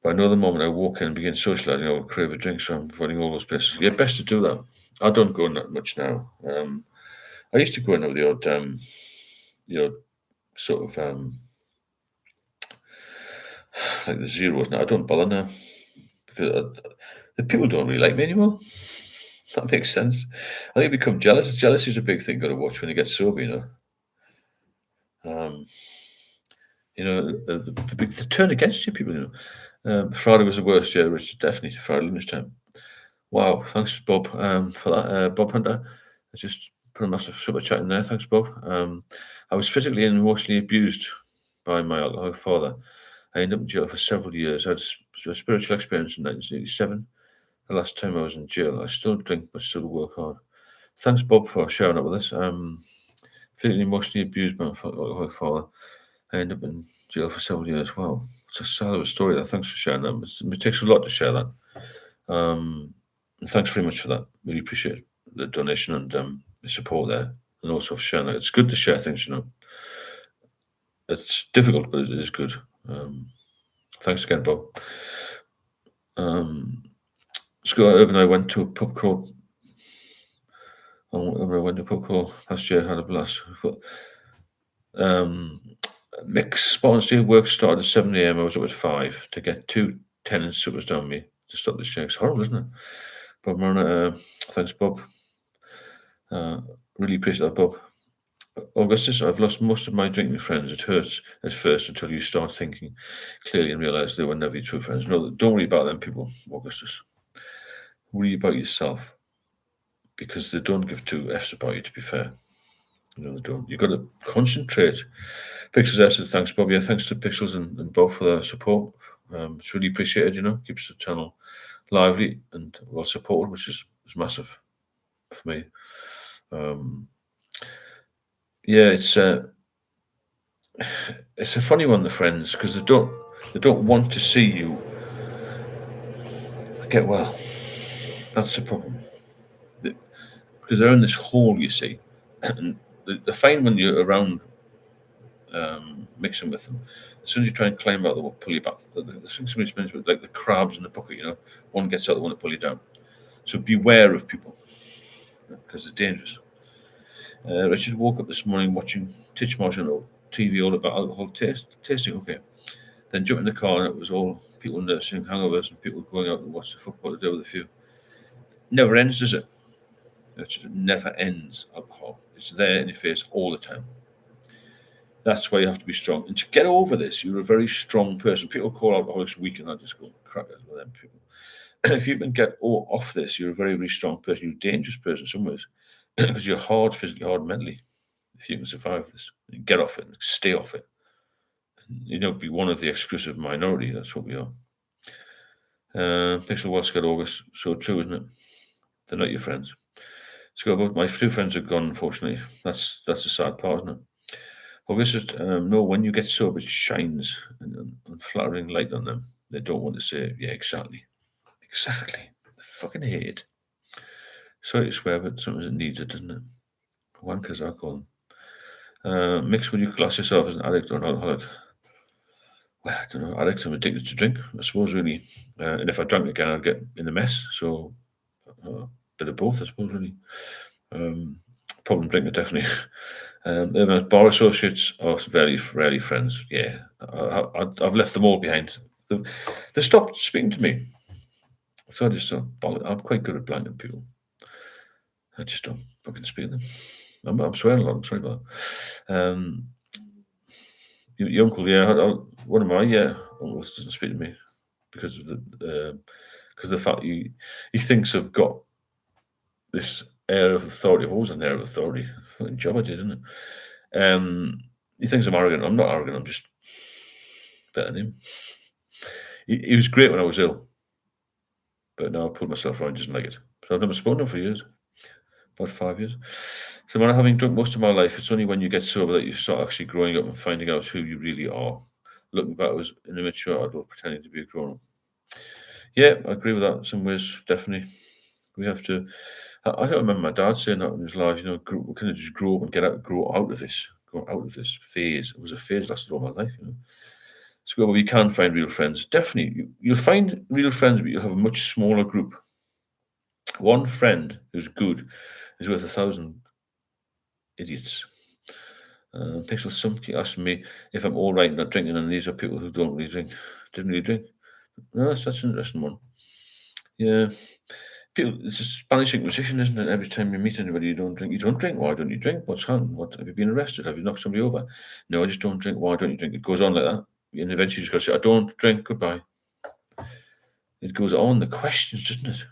But I know the moment I walk in and begin socialising, I will crave a drink, so I'm avoiding all those places. Yeah, best to do that. I don't go in that much now. I used to go in with the odd, sort of like the zeros. Now I don't bother now because the people don't really like me anymore. That makes sense. I think I become jealous. Jealousy is a big thing. Got to watch when you get sober. They turn against you. People. Friday was the worst. Yeah, Richard, definitely Friday lunchtime. Wow, thanks, Bob, for that. Bob Hunter, I just put a massive super chat in there. Thanks, Bob. I was physically and emotionally abused by my alcoholic father. I ended up in jail for several years. I had a spiritual experience in 1987. The last time I was in jail, I still drink but still work hard. Thanks, Bob, for sharing up with us. Physically and emotionally abused by my alcoholic father. I ended up in jail for several years. Wow, it's a sad of a story there. Thanks for sharing that. It takes a lot to share that. Thanks very much for that. Really appreciate the donation and the support there, and also for sharing that. It's good to share things. It's difficult, but it is good. Thanks again, Bob. Urban, I went to a pub crawl. Last year. Had a blast. Mick's sponsorship work started at 7 a.m. I was up at 5 to get 2 tenants supers down me to stop the shake. It's horrible, isn't it? Bob Mariner, thanks, Bob. Really appreciate that, Bob. Augustus, I've lost most of my drinking friends. It hurts at first until you start thinking clearly and realize they were never your true friends. No, don't worry about them people, Augustus. Worry about yourself, because they don't give 2 F's about you, to be fair. They don't. You've got to concentrate. Pixels S says, thanks, Bob. Yeah, thanks to Pixels and Bob for their support. It's really appreciated, keeps the channel lively and well supported, which is massive for me. Yeah, it's a funny one, the friends, because they don't want to see you get well. That's the problem. Because they're in this hole, you see, and they're fine when you're around mixing with them. As soon as you try and climb out, they will pull you back. The thing somebody explains with like the crabs in the bucket, one gets out, the one to pull you down. So beware of people, because it's dangerous. Richard woke up this morning watching Titchmarsh on TV all about alcohol tasting. Okay. Then jumped in the car and it was all people nursing hangovers and people going out to watch the football to do with a few. Never ends, does it? It never ends, alcohol. It's there in your face all the time. That's why you have to be strong. And to get over this, you're a very strong person. People call alcoholics weak, and I just go crackers with them people. If you can get off this, you're a very, very strong person. You're a dangerous person in some ways, because you're hard physically, hard mentally. If you can survive this, you get off it, and stay off it. Be one of the exclusive minority. That's what we are. Pixel What's got August. So true, isn't it? They're not your friends. Let's go about my 2 friends are gone, unfortunately. That's the sad part, isn't it? August, no, when you get sober, it shines an unflattering light on them. They don't want to say, yeah, exactly. Exactly. They fucking hate it. Sorry to swear, but sometimes it needs it, doesn't it? Wankers, I call them. Mix, would you class yourself as an addict or an alcoholic? Well, I don't know. Addict, I'm addicted to drink, I suppose, really. And if I drank again, I'd get in a mess. So, a bit of both, I suppose, really. Problem drinker, definitely. Bar associates are very rarely friends. Yeah, I've left them all behind. They stopped speaking to me. So I just thought, I'm quite good at blanking people. I just don't fucking speak to them. I'm swearing a lot. I'm sorry about that. Your uncle, yeah, one of my uncles doesn't speak to me because of the fact he thinks I've got this air of authority. I've always had an air of authority. Fucking job I did, isn't it? He thinks I'm arrogant. I'm not arrogant. I'm just better than him. He was great when I was ill, but now I pulled myself around. He doesn't like it. So I've never spoken to him for years, about 5 years. So when having drunk most of my life, it's only when you get sober that you start actually growing up and finding out who you really are. Looking back, I was an immature adult pretending to be a grown up. Yeah, I agree with that in some ways, definitely. We have to. I don't remember my dad saying that in his life. We kind of just grow up and grow out of this phase. It was a phase lasted all my life. So we can find real friends. Definitely, you'll find real friends, but you'll have a much smaller group. One friend who's good is worth 1,000 idiots. Pixel, some keep asking me if I'm all right not drinking, and these are people who don't really drink, didn't really drink. No, that's an interesting one. Yeah. It's a Spanish Inquisition, isn't it? Every time you meet anybody, you don't drink. Why don't you drink? What's happened? What have you been arrested? Have you knocked somebody over? No, I just don't drink. Why don't you drink? It goes on like that, and eventually you just got to say, "I don't drink. Goodbye." It goes on. The questions, doesn't it?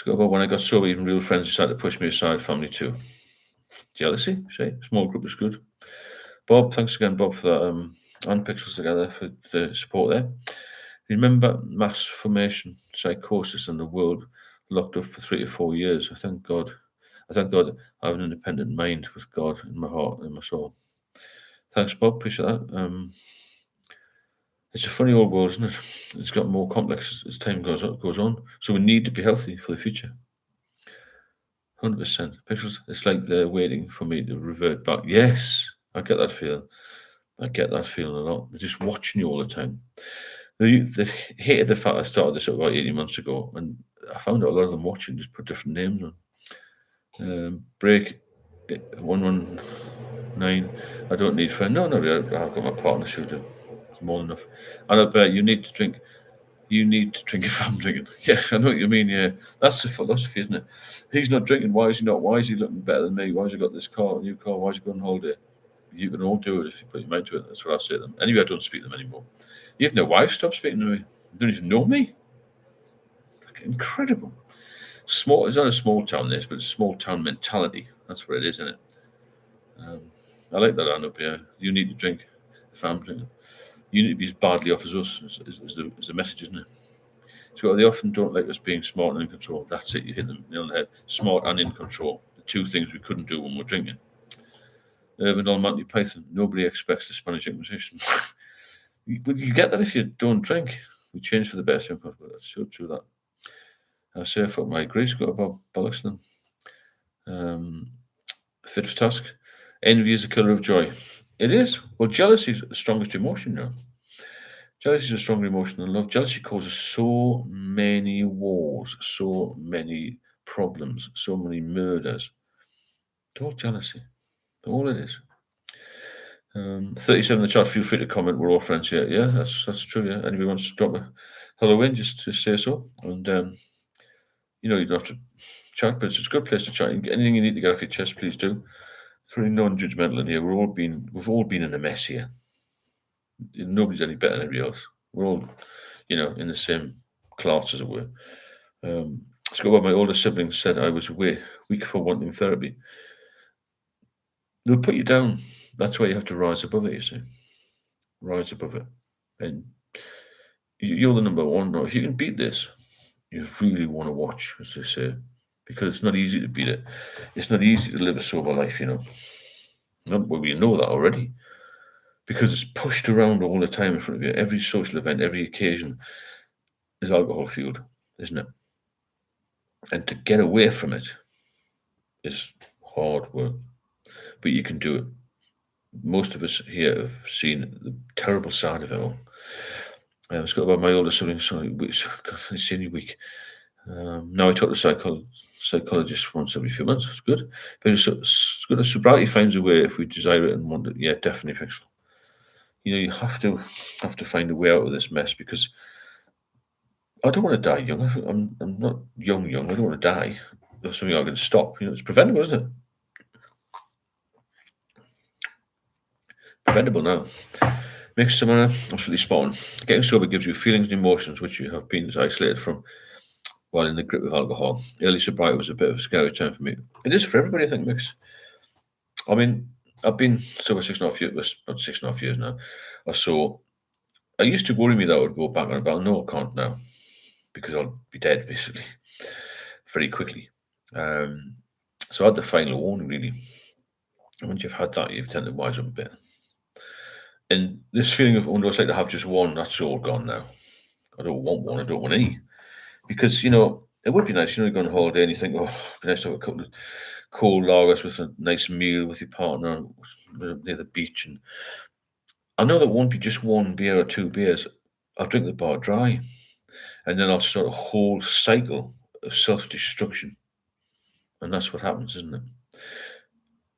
About when I got sober, even real friends decided to push me aside. Family too. Jealousy. Say, small group is good. Bob, thanks again, Bob, for that. And Pixels together for the support there. Remember mass formation, psychosis, and the world locked up for 3 to 4 years. I thank God I have an independent mind with God in my heart and my soul. Thanks, Bob. Appreciate that. It's a funny old world, isn't it? It's got more complex as time goes on. So we need to be healthy for the future. 100%. Pixels, it's like they're waiting for me to revert back. Yes, I get that feeling. I get that feeling a lot. They're just watching you all the time. They hated the fact I started this about 18 months ago, and I found out a lot of them watching just put different names on. Break 119. I don't need friends. No, I've got my partner who do. It's more than enough. And I bet you need to drink. You need to drink if I'm drinking. Yeah, I know what you mean. Yeah, that's the philosophy, isn't it? He's not drinking. Why is he not? Why is he looking better than me? Why has he got this new car? Why is he going on holiday? You can all do it if you put your mind to it. That's what I say to them. Anyway, I don't speak to them anymore. Even their wife stopped speaking to me. They don't even know me. Incredible. It's not a small town, this, but it's small town mentality. That's what it is, isn't it? I like that, Anna. Yeah, you need to drink if I'm drinking. You need to be as badly off as us. Is the message, isn't it? So they often don't like us being smart and in control. That's it. You hit them nail on the head. Smart and in control. The two things we couldn't do when we're drinking. Urban on Monty Python. Nobody expects the Spanish Inquisition. But you get that if you don't drink. We change for the best. That's so true that. I say fuck my Greece got about bollocks then. Fit for task. Envy is a killer of joy. It is. Well, jealousy is the strongest emotion now. Jealousy is a stronger emotion than love. Jealousy causes so many wars, so many problems, so many murders. It's all jealousy. All it is. 37 in the chat, feel free to comment. We're all friends here. Yeah, that's true. Yeah. Anybody wants to drop a hello in, just say so. And you don't have to chat, but it's a good place to chat. Anything you need to get off your chest, please do. It's really non-judgmental in here. We've all been in a mess here. Nobody's any better than anybody else. We're all, in the same class, as it were. About my older siblings said I was weak for wanting therapy. They'll put you down. That's why you have to rise above it, you see. Rise above it. And you're the number one. Now, if you can beat this, you really want to watch, as they say, because it's not easy to beat it. It's not easy to live a sober life, we know that already, because it's pushed around all the time in front of you. Every social event, every occasion is alcohol fueled, isn't it? And to get away from it is hard work, but you can do it. Most of us here have seen the terrible side of it all. It's got about my older siblings, it's only week. Now I talk to psychologist once every few months. It's good. But it's good. Sobriety finds a way if we desire it and want it. Yeah, definitely, Pixel. You have to find a way out of this mess, because I don't want to die young. I'm not young. I don't want to die. There's something I can stop. It's preventable, isn't it? Preventable now. Makes someone absolutely spot on. Getting sober gives you feelings and emotions which you have been isolated from while in the grip of alcohol. Early sobriety was a bit of a scary time for me. It is for everybody, I think, Mix. I mean, I've been sober 6.5 years, about 6.5 years now or so. I used to worry me that I would go back on about. No, I can't now because I'll be dead basically very quickly. So I had the final warning really. And once you've had that, you've tend to wise up a bit. And this feeling of, oh no, it's like to have just one, that's all gone now. I don't want one, I don't want any. Because, it would be nice, you go on holiday and you think, oh, it'd be nice to have a couple of cold lagers with a nice meal with your partner near the beach. And I know that won't be just one beer or two beers. I'll drink the bar dry. And then I'll start a whole cycle of self destruction. And that's what happens, isn't it?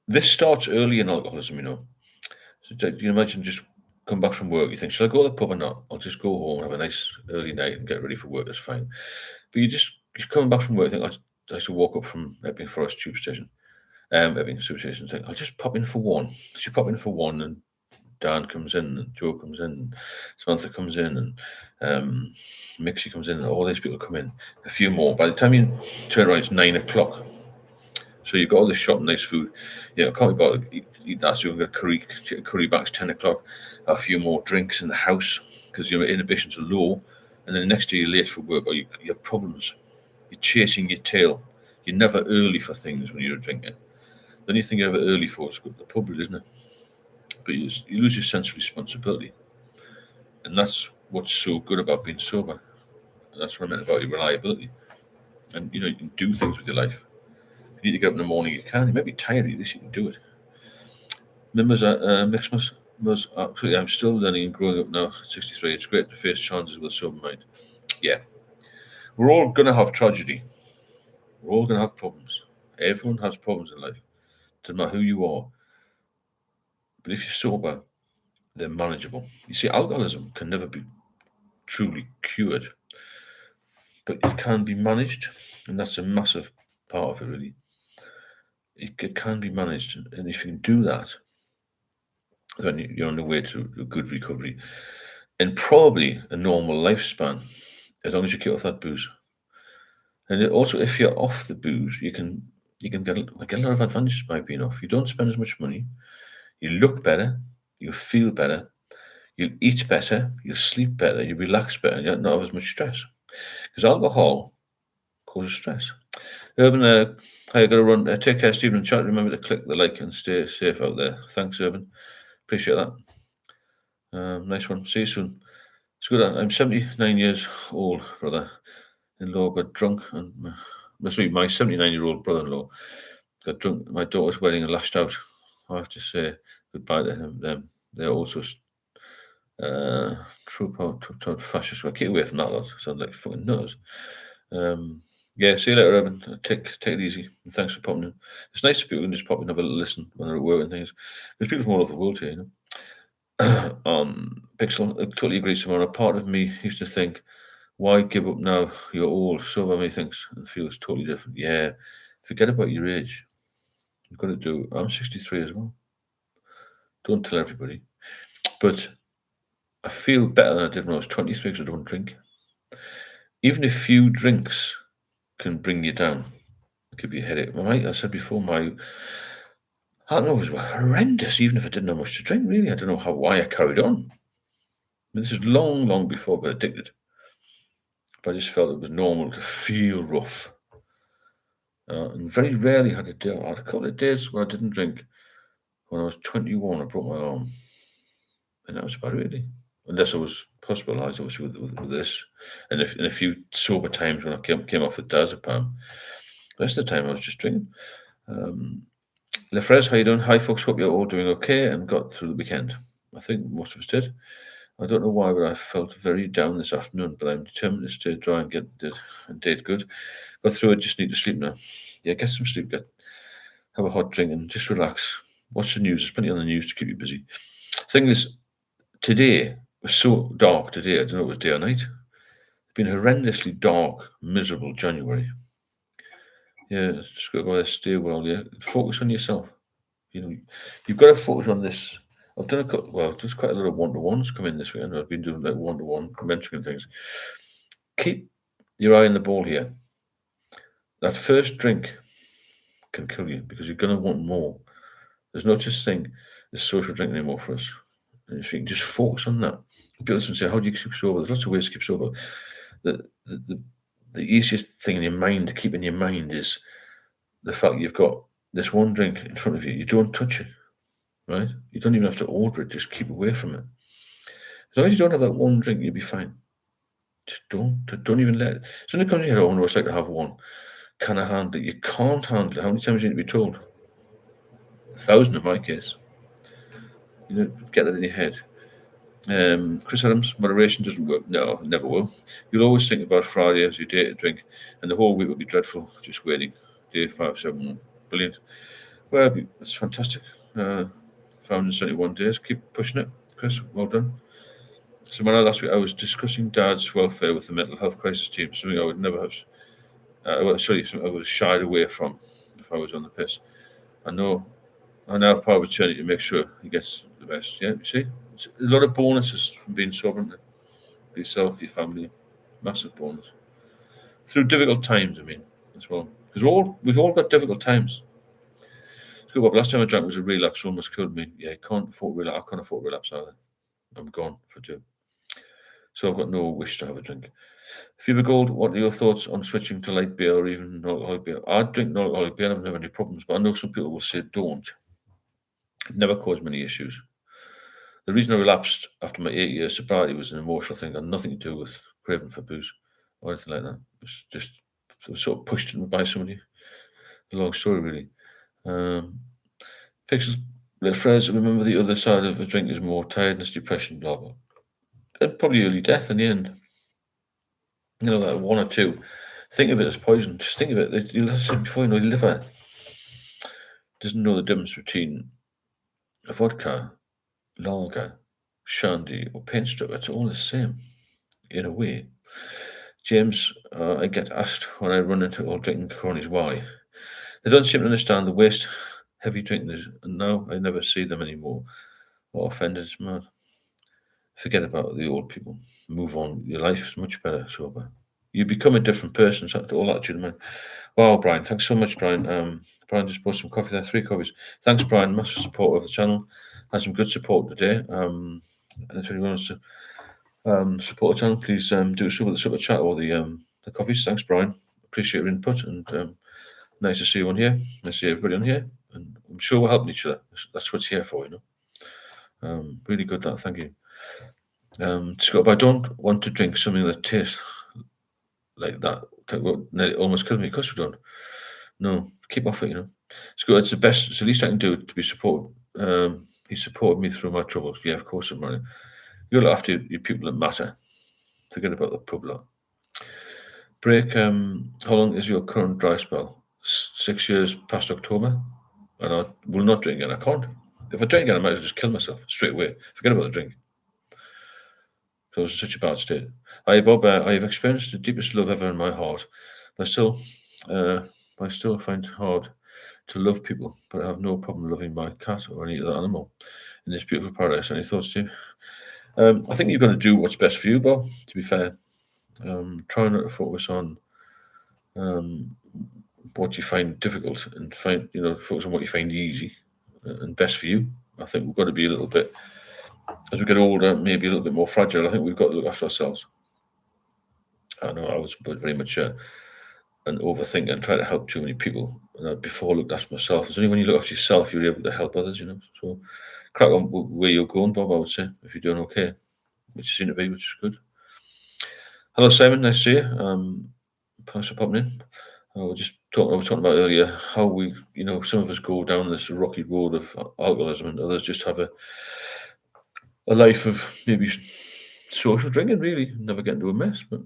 This starts early in alcoholism, So you imagine just come back from work, you think, should I go to the pub or not? I'll just go home, have a nice early night and get ready for work, that's fine. But you're coming back from work, think, I used to walk up from Epping Forest tube station, Epping Super Station, think, I'll just pop in for one. Just pop in for one, and Dan comes in, and Joe comes in, and Samantha comes in, and Mixie comes in, and all these people come in. A few more. By the time you turn around, it's 9 o'clock. So you've got all this shop, nice food. I can't be bothered to eat that. So you can get a curry back 10 o'clock. A few more drinks in the house because your inhibitions are low. And then the next day you're late for work or you have problems. You're chasing your tail. You're never early for things when you're drinking. The only thing you're ever early for is go to the pub, isn't it? But you lose your sense of responsibility. And that's what's so good about being sober. And that's what I meant about your reliability. And, you can do things with your life. You need to get up in the morning, you can. You might be tired, at least you can do it. Members, Mixmas was absolutely. I'm still learning and growing up now. 63. It's great to face challenges with a sober mind. Yeah, we're all gonna have tragedy. We're all gonna have problems. Everyone has problems in life. Doesn't matter who you are. But if you're sober, they're manageable. You see, alcoholism can never be truly cured, but it can be managed, and that's a massive part of it. Really, it can be managed, and if you can do that, then you're on the way to a good recovery and probably a normal lifespan as long as you keep off that booze. And also, if you're off the booze, you can get a lot of advantages by being off. You don't spend as much money. You look better. You feel better. You eat better. You sleep better. You relax better. You don't have as much stress because alcohol causes stress. Urban, I got to run. Take care, Stephen and chat. Remember to click the like and stay safe out there. Thanks, Urban. Appreciate that. Nice one. See you soon. It's good. I'm 79 years old, brother-in-law got drunk, and my 79-year-old brother-in-law got drunk at my daughter's wedding and lashed out. I have to say goodbye to them. They're also true fascist. Well, keep away from that lot. Sound like fucking nuts. Yeah, see you later, Urban. Take it easy. And thanks for popping in. It's nice if people can just pop in and have a little listen when they're at work and things. There's people from all over the world here, Pixel, I totally agree, Simone. A part of me used to think, why give up now? You're old. So many things and feels totally different. Yeah, forget about your age. You've got to do. I'm 63 as well. Don't tell everybody. But I feel better than I did when I was 23 because I don't drink. Even a few drinks can bring you down. Give you a headache. I said before, my hangovers were horrendous, even if I didn't have much to drink, really. I don't know why I carried on. This is long, long before I got addicted. But I just felt it was normal to feel rough. And very rarely had I had a couple of days where I didn't drink. When I was 21, I broke my arm. And that was about it, really. Unless I was hospitalised, obviously, with this. And a few sober times when I came off with diazepam. The rest of the time, I was just drinking. Lefres, how you doing? Hi, folks. Hope you're all doing okay and got through the weekend. I think most of us did. I don't know why, but I felt very down this afternoon, but I'm determined to stay dry and get a date good. Got through it, just need to sleep now. Yeah, get some sleep, have a hot drink and just relax. Watch the news. There's plenty on the news to keep you busy. Thing is, today was so dark today, I don't know if it was day or night. been horrendously dark, miserable January. Yeah, it's just got to go there, stay well. Yeah, focus on yourself. You've got to focus on this. I've done there's quite a lot of one-to-ones come in this weekend. I've been doing like one-to-one mentoring things. Keep your eye on the ball here. That first drink can kill you because you're going to want more. There's no such thing as social drinking anymore for us. And if you can just focus on that. People say, how do you keep sober? There's lots of ways to keep sober. The easiest thing in your mind to keep in your mind is the fact you've got this one drink in front of you. You don't touch it, right? You don't even have to order it. Just keep away from it. As long as you don't have that one drink, you'll be fine. Just don't even let it. Somebody comes in here, oh no, it's like to have one. Can I handle it? You can't handle it. How many times do you need to be told? 1,000 in my case. Get that in your head. Chris Adams, moderation doesn't work. No, it never will. You'll always think about Friday as your day to drink, and the whole week will be dreadful. Just waiting. Day 571. Brilliant. Well, that's fantastic. 571 days. Keep pushing it, Chris. Well done. So when last week I was discussing Dad's welfare with the mental health crisis team, something I would never have. Something I would have shied away from if I was on the piss. I now have power of attorney to make sure he gets the best. Yeah, you see, it's a lot of bonuses from being sober. For yourself, your family, massive bonus. Through difficult times, I mean, as well, because we've all got difficult times. It's good. Last time I drank was a relapse, almost killed me. Yeah, I can't afford relapse. I can't afford relapse either. I'm gone for 2. So I've got no wish to have a drink. Fever Gold, what are your thoughts on switching to light beer or even non-alcoholic beer? I drink non-alcoholic beer. I've never had any problems, but I know some people will say don't. It never caused many issues. The reason I relapsed after my 8-year sobriety was an emotional thing, and nothing to do with craving for booze or anything like that. It was just sort of pushed by somebody. A long story, really. Pixels, little friends, remember the other side of a drink is more tiredness, depression, blah, blah. And probably early death in the end. Like 1 or 2. Think of it as poison. Just think of it. You'll have said before, your liver doesn't know the difference between a vodka, lager, shandy, or paint strip. It's all the same, in a way. James, I get asked when I run into all drinking cronies why. They don't seem to understand the waste heavy drinking is, and now I never see them anymore. Or offended, it's mad. Forget about the old people. Move on. Your life is much better sober. You become a different person. So all that attitude, man. Wow, Brian. Thanks so much, Brian. Brian just bought some coffee there, 3 coffees. Thanks, Brian. Massive support of the channel. Had some good support today. And if anyone wants to support the channel, please do so with the super chat or the coffees. Thanks, Brian. Appreciate your input and nice to see you on here. Nice to see everybody on here. And I'm sure we're helping each other. That's what it's here for, Really good, that. Thank you. Scott, I don't want to drink something that tastes like that. It almost killed me. Of course we don't. No, keep off it, Scott, it's the best. It's the least I can do to be supported. He supported me through my troubles. Yeah, of course, I'm running. You look after your people that matter. Forget about the pub lot. Break, how long is your current dry spell? 6 years past October. And I will not drink again. I can't. If I drink again, I might as well just kill myself straight away. Forget about the drink. So it was such a bad state. Hi, Bob. I have experienced the deepest love ever in my heart. I still find it hard to love people, but I have no problem loving my cat or any other animal in this beautiful paradise. Any thoughts, Steve? I think you've got to do what's best for you, Bob, to be fair. Try not to focus on what you find difficult and focus on what you find easy and best for you. I think we've got to be a little bit, as we get older, maybe a little bit more fragile. I think we've got to look after ourselves. I know I was very much an overthinker and try to help too many people. And before I looked after myself. It's only when you look after yourself you're able to help others, So crack on where you're going, Bob, I would say, if you're doing okay, which you seem to be, which is good. Hello, Simon. Nice to see you. Thanks for popping in. I was talking about earlier how we, some of us go down this rocky road of alcoholism and others just have a life of maybe social drinking, really, never get into a mess. But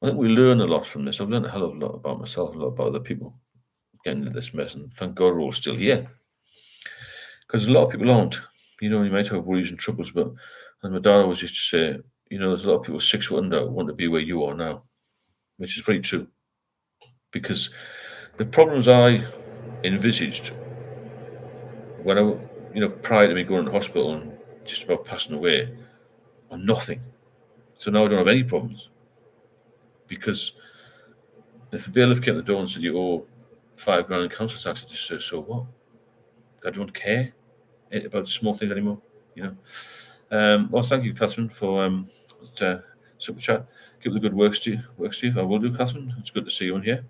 I think we learn a lot from this. I've learned a hell of a lot about myself, a lot about other people getting into this mess, and thank God we're all still here. Because a lot of people aren't. You might have worries and troubles, but as my dad always used to say, there's a lot of people 6 foot under want to be where you are now, which is very true. Because the problems I envisaged when prior to me going to hospital and just about passing away are nothing. So now I don't have any problems. Because if a bailiff came to the door and said you owe £5,000 in council tax, I just say, so what? I don't care about small things anymore, Well, thank you, Catherine, for super chat. Keep the good work, Steve. I will do, Catherine. It's good to see you on here,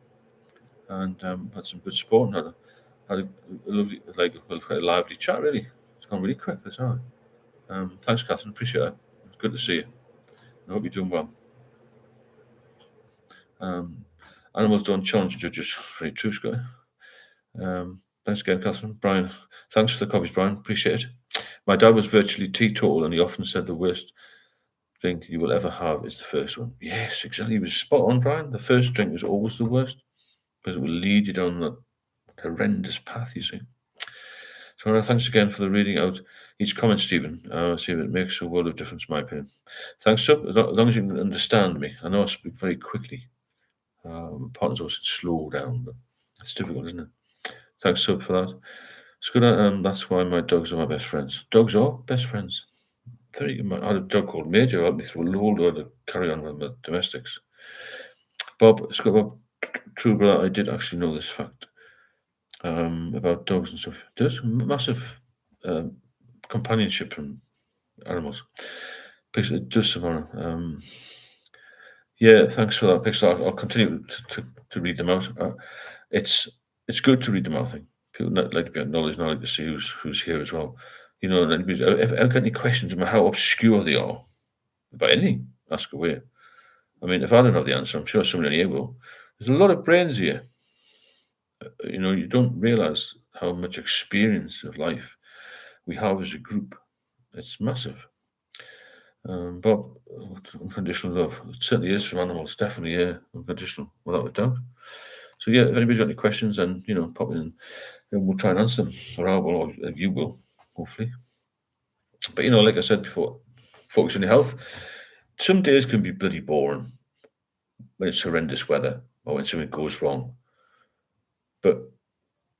and had some good support and had a lovely, quite a lively chat. Really, it's gone really quick. That's all right. Thanks, Catherine. Appreciate it. It's good to see you. I hope you're doing well. Animals don't challenge judges. Very true, Scott. Thanks again, Catherine. Brian, thanks for the coffees, Brian. Appreciate it. My dad was virtually teetotal, and he often said the worst drink you will ever have is the first one. Yes, exactly. He was spot on, Brian. The first drink is always the worst because it will lead you down that horrendous path, you see. So thanks again for the reading out each comment, Stephen. Stephen, it makes a world of difference, in my opinion. Thanks, Sub. As long as you can understand me. I know I speak very quickly. Partners always slow down, but it's difficult, isn't it? Thanks, Sub, for that. Scooter, that's why my dogs are my best friends. Dogs are best friends. I had a dog called Major, helped me through a whole lot of carry on with the domestics. Bob, true brother, I did actually know this fact about dogs and stuff. There's massive companionship from animals. Pixel, just Savannah. Yeah, thanks for that, Pixel. I'll continue to read them out. It's good to read them out. I think people like to be acknowledged, and I like to see who's here as well. If I've got any questions about how obscure they are about anything, ask away. I mean, if I don't have the answer, I'm sure somebody here will. There's a lot of brains here. You don't realize how much experience of life we have as a group. It's massive. Bob, unconditional love. It certainly is from animals, definitely, yeah, unconditional, without a doubt. So, yeah, if anybody's got any questions, then, pop in and we'll try and answer them. Or I will, or you will, hopefully. But, like I said before, focus on your health. Some days can be bloody boring when it's horrendous weather or when something goes wrong. But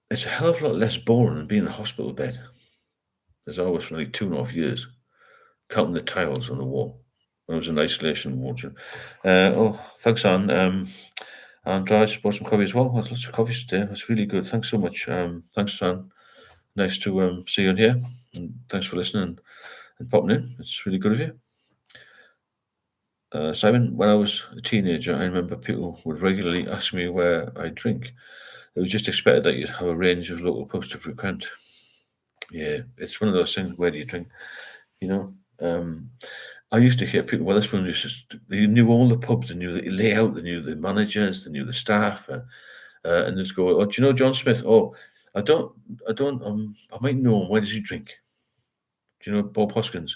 it's a hell of a lot less boring than being in a hospital bed. As I was for nearly 2.5 years, counting the tiles on the wall when I was in isolation ward. Thanks, Anne. And I bought some coffee as well. There's lots of coffees today. That's really good. Thanks so much. Thanks, Anne. Nice to see you on here. And thanks for listening and popping in. It's really good of you. Simon, when I was a teenager, I remember people would regularly ask me where I drink. It was just expected that you'd have a range of local pubs to frequent. Yeah, it's one of those things. Where do you drink? I used to hear people. They knew all the pubs. They knew the layout. They knew the managers. They knew the staff, and just go, "Oh, do you know John Smith? Oh, I don't. I might know him. Where does he drink? Do you know Bob Hoskins?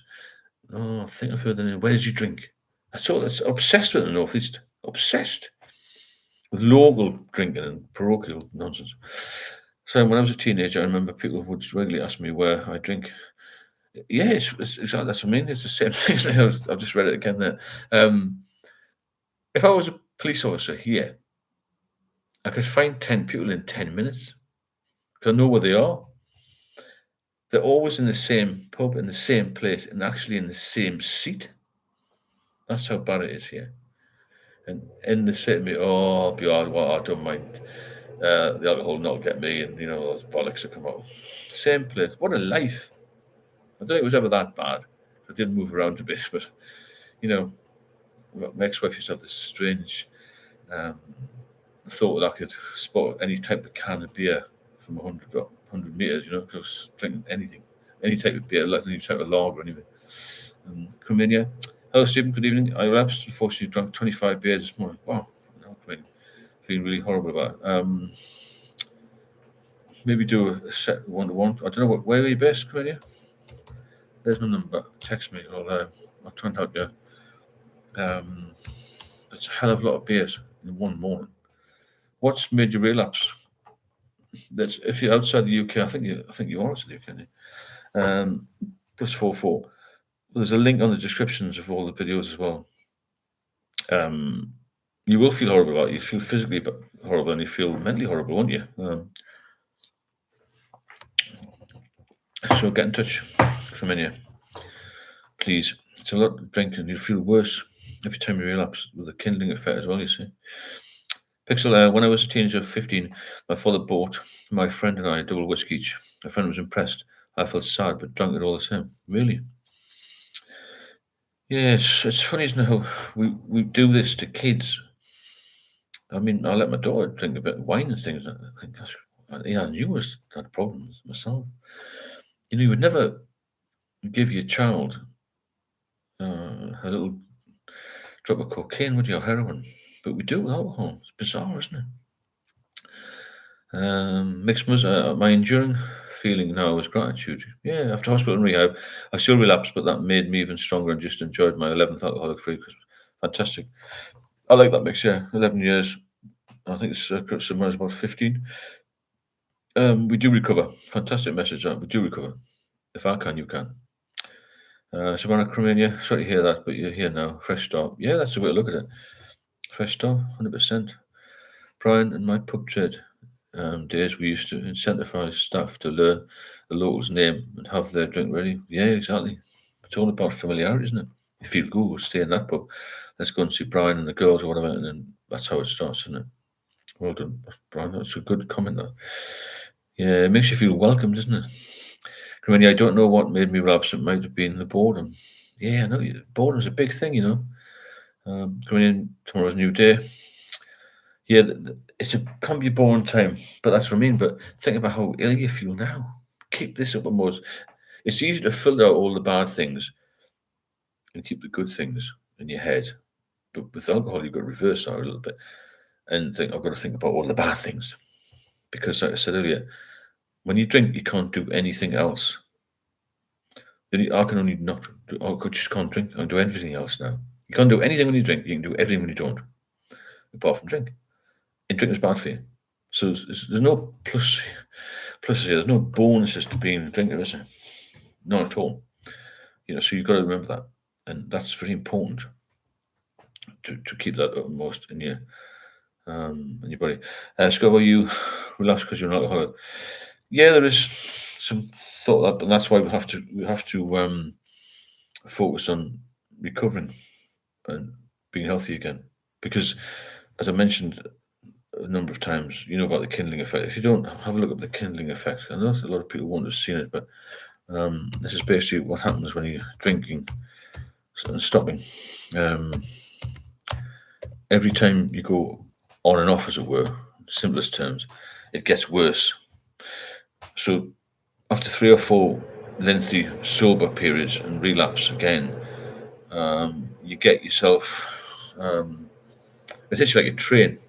Oh, I think I've heard the name. Where does he drink? That's obsessed with the Northeast. Obsessed with local drinking and parochial nonsense. So when I was a teenager, I remember people would regularly ask me where I drink. Yeah, it's exactly that's what I mean. It's the same thing. I've just read it again there. If I was a police officer here, I could find 10 people in 10 minutes. Because I know where they are. They're always in the same pub, in the same place, and actually in the same seat. That's how bad it is here. And they say to me, "Oh, beyond what I don't mind. The alcohol not get me, and those bollocks that come out." Same place. What a life! I don't think it was ever that bad. I did move around a bit, but my ex-wife used to have this strange thought that I could spot any type of can of beer from 100 meters. Just drinking anything, any type of beer, like any type of lager, anyway. Cremenia. Hello, Stephen. Good evening. I relapsed. Unfortunately, drank 25 beers this morning. Wow, feeling really horrible about it. Maybe do a set one-to-one. I don't know where are you based, Cremenia? There's my number. Text me. I'll try and help you. It's a hell of a lot of beers in one morning. What's made you relapse? That's if you're outside the UK. I think you are outside the UK. +44. There's a link on the descriptions of all the videos as well. You will feel horrible about it. You feel physically horrible and you feel mentally horrible, won't you? So get in touch from in you, please. It's a lot of drinking. You feel worse every time you relapse with a kindling effect as well, you see. Pixel, when I was a teenager of 15, my father bought my friend and I a double whiskey each. My friend was impressed. I felt sad, but drank it all the same. Really? Yes, it's funny, isn't it, how we do this to kids. I mean, I let my daughter drink a bit of wine and things. And I think that's, I knew I had problems myself. You would never give your child a little drop of cocaine, would you, or heroin? But we do with alcohol. It's bizarre, isn't it? Mixed my enduring feeling now is gratitude. Yeah, after hospital and rehab, I still relapsed, but that made me even stronger and just enjoyed my 11th alcoholic-free Christmas. Fantastic. I like that mix, yeah. 11 years. I think it's somewhere about 15. We do recover. Fantastic message, that. We do recover. If I can, you can. Savannah Cremania, sorry to hear that, but you're here now. Fresh start. Yeah, that's the way to look at it. Fresh start, 100%. Brian and my pub trade days, we used to incentivize staff to learn the local's name and have their drink ready. Yeah, exactly. It's all about familiarity, isn't it? You feel good, we'll stay in that pub. Let's go and see Brian and the girls or whatever, and then that's how it starts, isn't it? Well done, Brian. That's a good comment, that. Yeah, it makes you feel welcome, doesn't it? I don't know what made me relapse. It might have been the boredom. Yeah, no, boredom's a big thing, Coming in tomorrow's a new day. Yeah, can be a boring time, but that's what I mean. But think about how ill you feel now. Keep this up, almost. It's easy to filter out all the bad things and keep the good things in your head. But with alcohol, you've got to reverse that a little bit and think, I've got to think about all the bad things. Because, like I said earlier, when you drink, you can't do anything else. I can only not do, I just can't drink. I can do everything else now. You can't do anything when you drink. You can do everything when you don't, apart from drink. And drink is bad for you. So there's no pluses here. There's no bonuses to being a drinker, is there? Not at all. So you've got to remember that. And that's very important to keep that uppermost in your body. Scott, will you relax because you're an alcoholic? Yeah, there is some thought that, but that's why we have to focus on recovering and being healthy again. Because, as I mentioned a number of times, you know about the kindling effect. If you don't, have a look at the kindling effect. I know a lot of people won't have seen it, but this is basically what happens when you're drinking and stopping. Every time you go on and off, as it were, simplest terms, it gets worse. So after 3 or 4 lengthy sober periods and relapse again, you get yourself, it's actually like a train,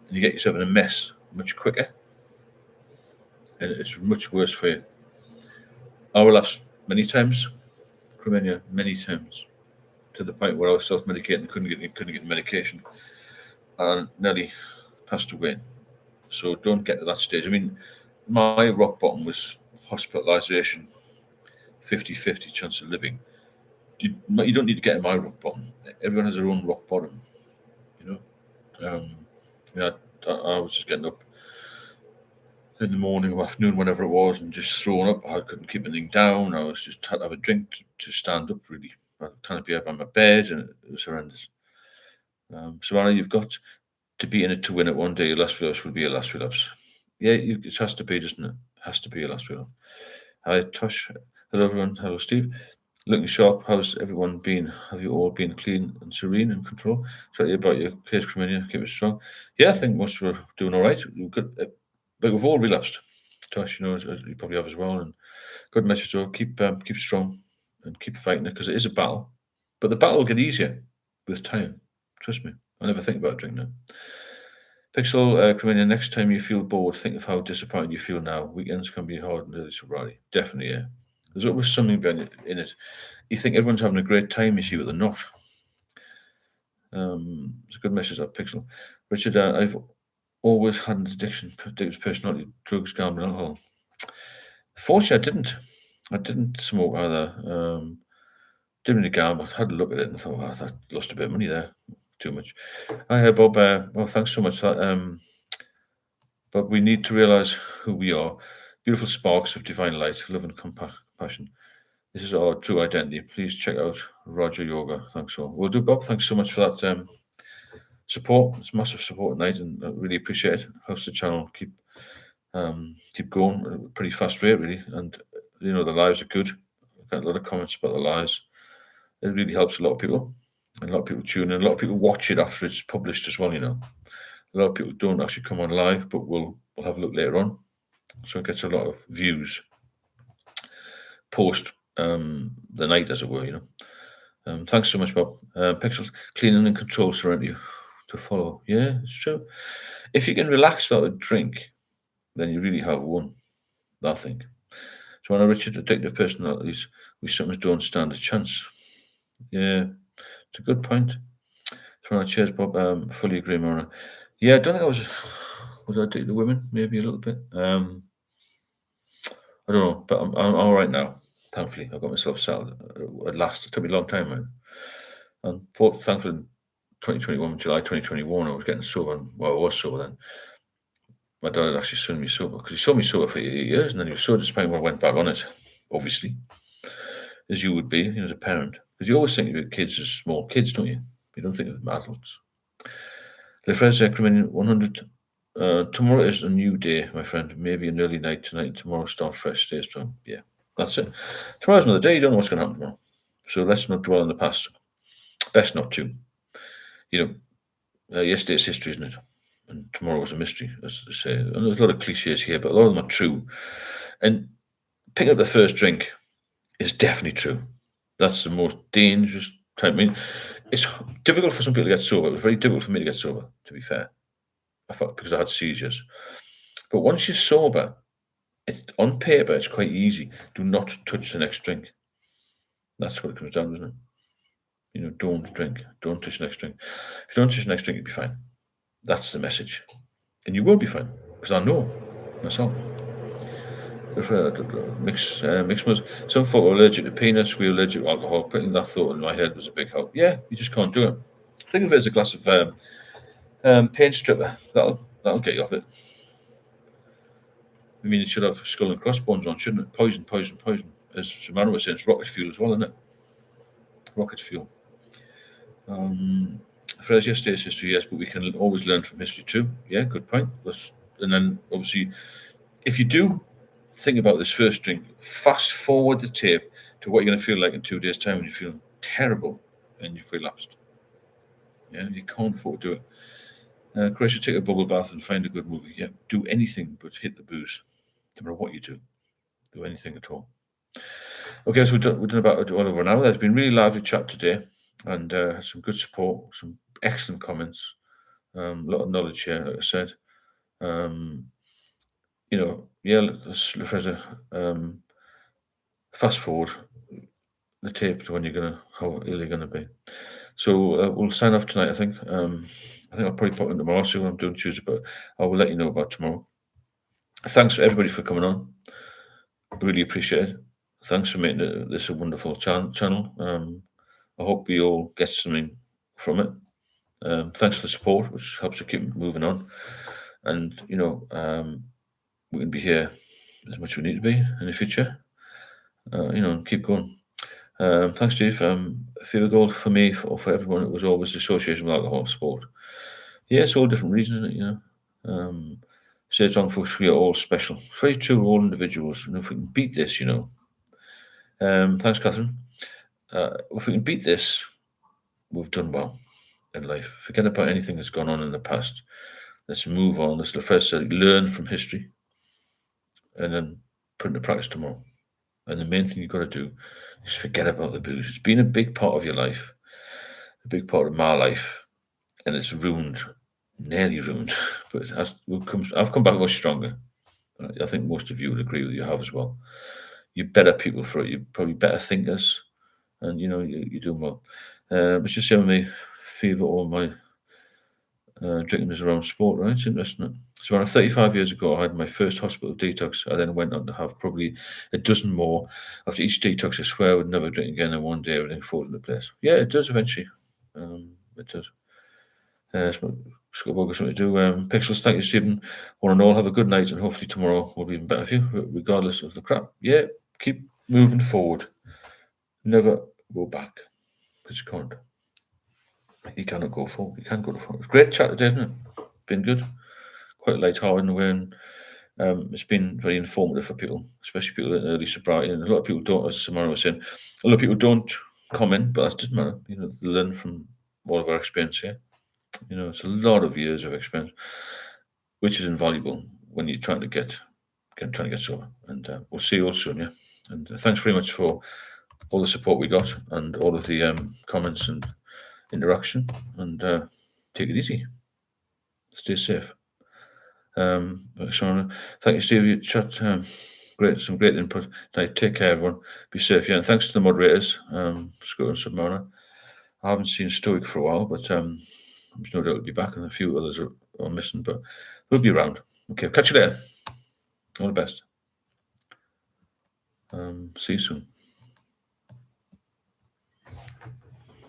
and you get yourself in a mess much quicker, and it's much worse for you. I relapsed many times, Cremenia, many times, to the point where I was self-medicating, couldn't get medication, and nearly passed away. So don't get to that stage. I mean, my rock bottom was hospitalisation, 50-50 chance of living. You don't need to get to my rock bottom. Everyone has their own rock bottom, I was just getting up in the morning or afternoon, whenever it was, and just throwing up. I couldn't keep anything down. I was just had to have a drink to stand up, really. I can't be up on my bed, and it was horrendous. Savannah, you've got to be in it to win it one day. Your last relapse will be your last relapse. Yeah, it has to be, doesn't it? It has to be your last relapse. Hi, Tosh. Hello, everyone. Hello, Steve. Looking sharp. How's everyone been? Have you all been clean and serene and control? Sorry about your case, Cremenia. Keep it strong. Yeah, I think most were doing all right. But we've all relapsed. Tosh, as you probably have as well. And good message, though. Keep strong and keep fighting it, because it is a battle. But the battle will get easier with time. Trust me. I never think about drinking now. Pixel, Cremenia, next time you feel bored, think of how disappointed you feel now. Weekends can be hard and early sobriety. Definitely, yeah. There's always something in it. You think everyone's having a great time, you see, but they're not. It's a good message, that Pixel. Richard, I've always had an addiction, addictive personality, drugs, gambling, alcohol. Fortunately, I didn't smoke either. didn't really gamble. I had a look at it and thought, I lost a bit of money there. Too much. Hi, Bob. Well, thanks so much for that. But we need to realize who we are. Beautiful sparks of divine light, love and compassion. This is our true identity. Please check out Roger Yoga. Thanks so. Will do, Bob. Thanks so much for that support. It's massive support tonight, and I really appreciate it. Helps the channel keep going at a pretty fast rate, really. And the lives are good. I've got a lot of comments about the lives. It really helps a lot of people. And a lot of people tune in. A lot of people watch it after it's published as well. A lot of people don't actually come on live, but we'll have a look later on. So it gets a lot of views post the night, as it were. Thanks so much, Bob. Pixels, cleaning and control serenity to follow. Yeah, it's true. If you can relax without a drink, then you really have won that thing. So when I Richard, addictive personalities, we sometimes don't stand a chance. Yeah, it's a good point. So when I cheers, Bob, fully agree, Mona. Yeah, I don't think was I addicted to women? Maybe a little bit. I don't know, but I'm all right now. Thankfully, I got myself settled at last. It took me a long time, man. And thankfully, 2021, July 2021, I was getting sober. Well, I was sober then. My dad had actually seen me sober because he saw me sober for 8 years, and then he was so disappointed when I went back on it, obviously, as you would be as a parent. Because you always think of your kids as small kids, don't you? You don't think of them as adults. Lefreze Crimin 100. Tomorrow is a new day, my friend. Maybe an early night tonight, and tomorrow start fresh, stay strong. Yeah, that's it. Tomorrow's another day. You don't know what's going to happen tomorrow. So let's not dwell on the past. Best not to. Yesterday's history, isn't it? And tomorrow was a mystery, as they say. And there's a lot of cliches here, but a lot of them are true. And picking up the first drink is definitely true. That's the most dangerous time. I mean, it's difficult for some people to get sober. It was very difficult for me to get sober, to be fair. I thought because I had seizures. But once you're sober, on paper, it's quite easy. Do not touch the next drink. That's what it comes down to, isn't it? Don't drink. Don't touch the next drink. If you don't touch the next drink, you'll be fine. That's the message. And you will be fine, because I know myself. Mixed modes. Some folk are allergic to peanuts, we're allergic to alcohol. Putting that thought in my head was a big help. Yeah, you just can't do it. Think of it as a glass of paint stripper. That'll get you off it. I mean, it should have skull and crossbones on, shouldn't it? Poison, poison, poison. As Samara was saying, it's rocket fuel as well, isn't it? Rocket fuel. Fred's yesterday's history, yes, but we can always learn from history too. Yeah, good point. And then, obviously, if you do think about this first drink, fast forward the tape to what you're going to feel like in 2 days' time when you're feeling terrible and you've relapsed. Yeah, you can't afford to do it. Chris, you take a bubble bath and find a good movie. Yeah, do anything but hit the booze. No matter what you do anything at all. Okay, so we've done about all over an hour. There's been really lively chat today, and some good support, some excellent comments, a lot of knowledge here, like I said. Let's fast forward the tape to how ill you're gonna be. So we'll sign off tonight. I think I'll probably put in tomorrow. See what I'm doing Tuesday, but I will let you know about tomorrow. Thanks to everybody for coming on. I really appreciate it. Thanks for making this a wonderful channel. I hope we all get something from it. Thanks for the support, which helps to keep moving on. And we can be here as much as we need to be in the future. And keep going. Thanks, Steve. Fever Gold for me, for everyone, it was always association with alcohol sport. Yeah, it's all different reasons, isn't it? Say it's wrong, folks, we are all special. Very true, we're all individuals. And if we can beat this, thanks, Catherine. If we can beat this, we've done well in life. Forget about anything that's gone on in the past. Let's move on. Let's first learn from history and then put into practice tomorrow. And the main thing you've got to do is forget about the booze. It's been a big part of your life, a big part of my life, and it's nearly ruined. But I've come back much stronger. I think most of you would agree with you have as well. You're better people for it. You're probably better thinkers, and you're doing well. But just saying, me fever or my drinking is around sport, right? It's interesting. So around 35 years ago, I had my first hospital detox. I then went on to have probably a dozen more. After each detox, I swear I would never drink again, and one day everything falls into place. Yeah, it does eventually. It does. It's got something to do. Pixels, thank you, Stephen. One and all, have a good night, and hopefully tomorrow will be even better for you, regardless of the crap. Yeah, keep moving forward. Never go back. Because you can't. You cannot go forward. You can't go forward. Great chat today, isn't it? Been good. Quite light-hearted in a way, and it's been very informative for people, especially people in early sobriety. And a lot of people don't, as Samara was saying, a lot of people don't comment, but that doesn't matter. You know, they learn from all of our experience here. You know, it's a lot of years of experience, which is invaluable when you're trying to get sober. And we'll see you all soon, yeah. And thanks very much for all the support we got and all of the comments and interaction. And take it easy. Stay safe. So, thank you, Steve. You chat. Some great input. Take care, everyone. Be safe, yeah. And thanks to the moderators, Scott and Submariner. I haven't seen Stoic for a while, but there's no doubt he'll be back, and a few others are missing, but we'll be around. Okay, catch you later. All the best. See you soon.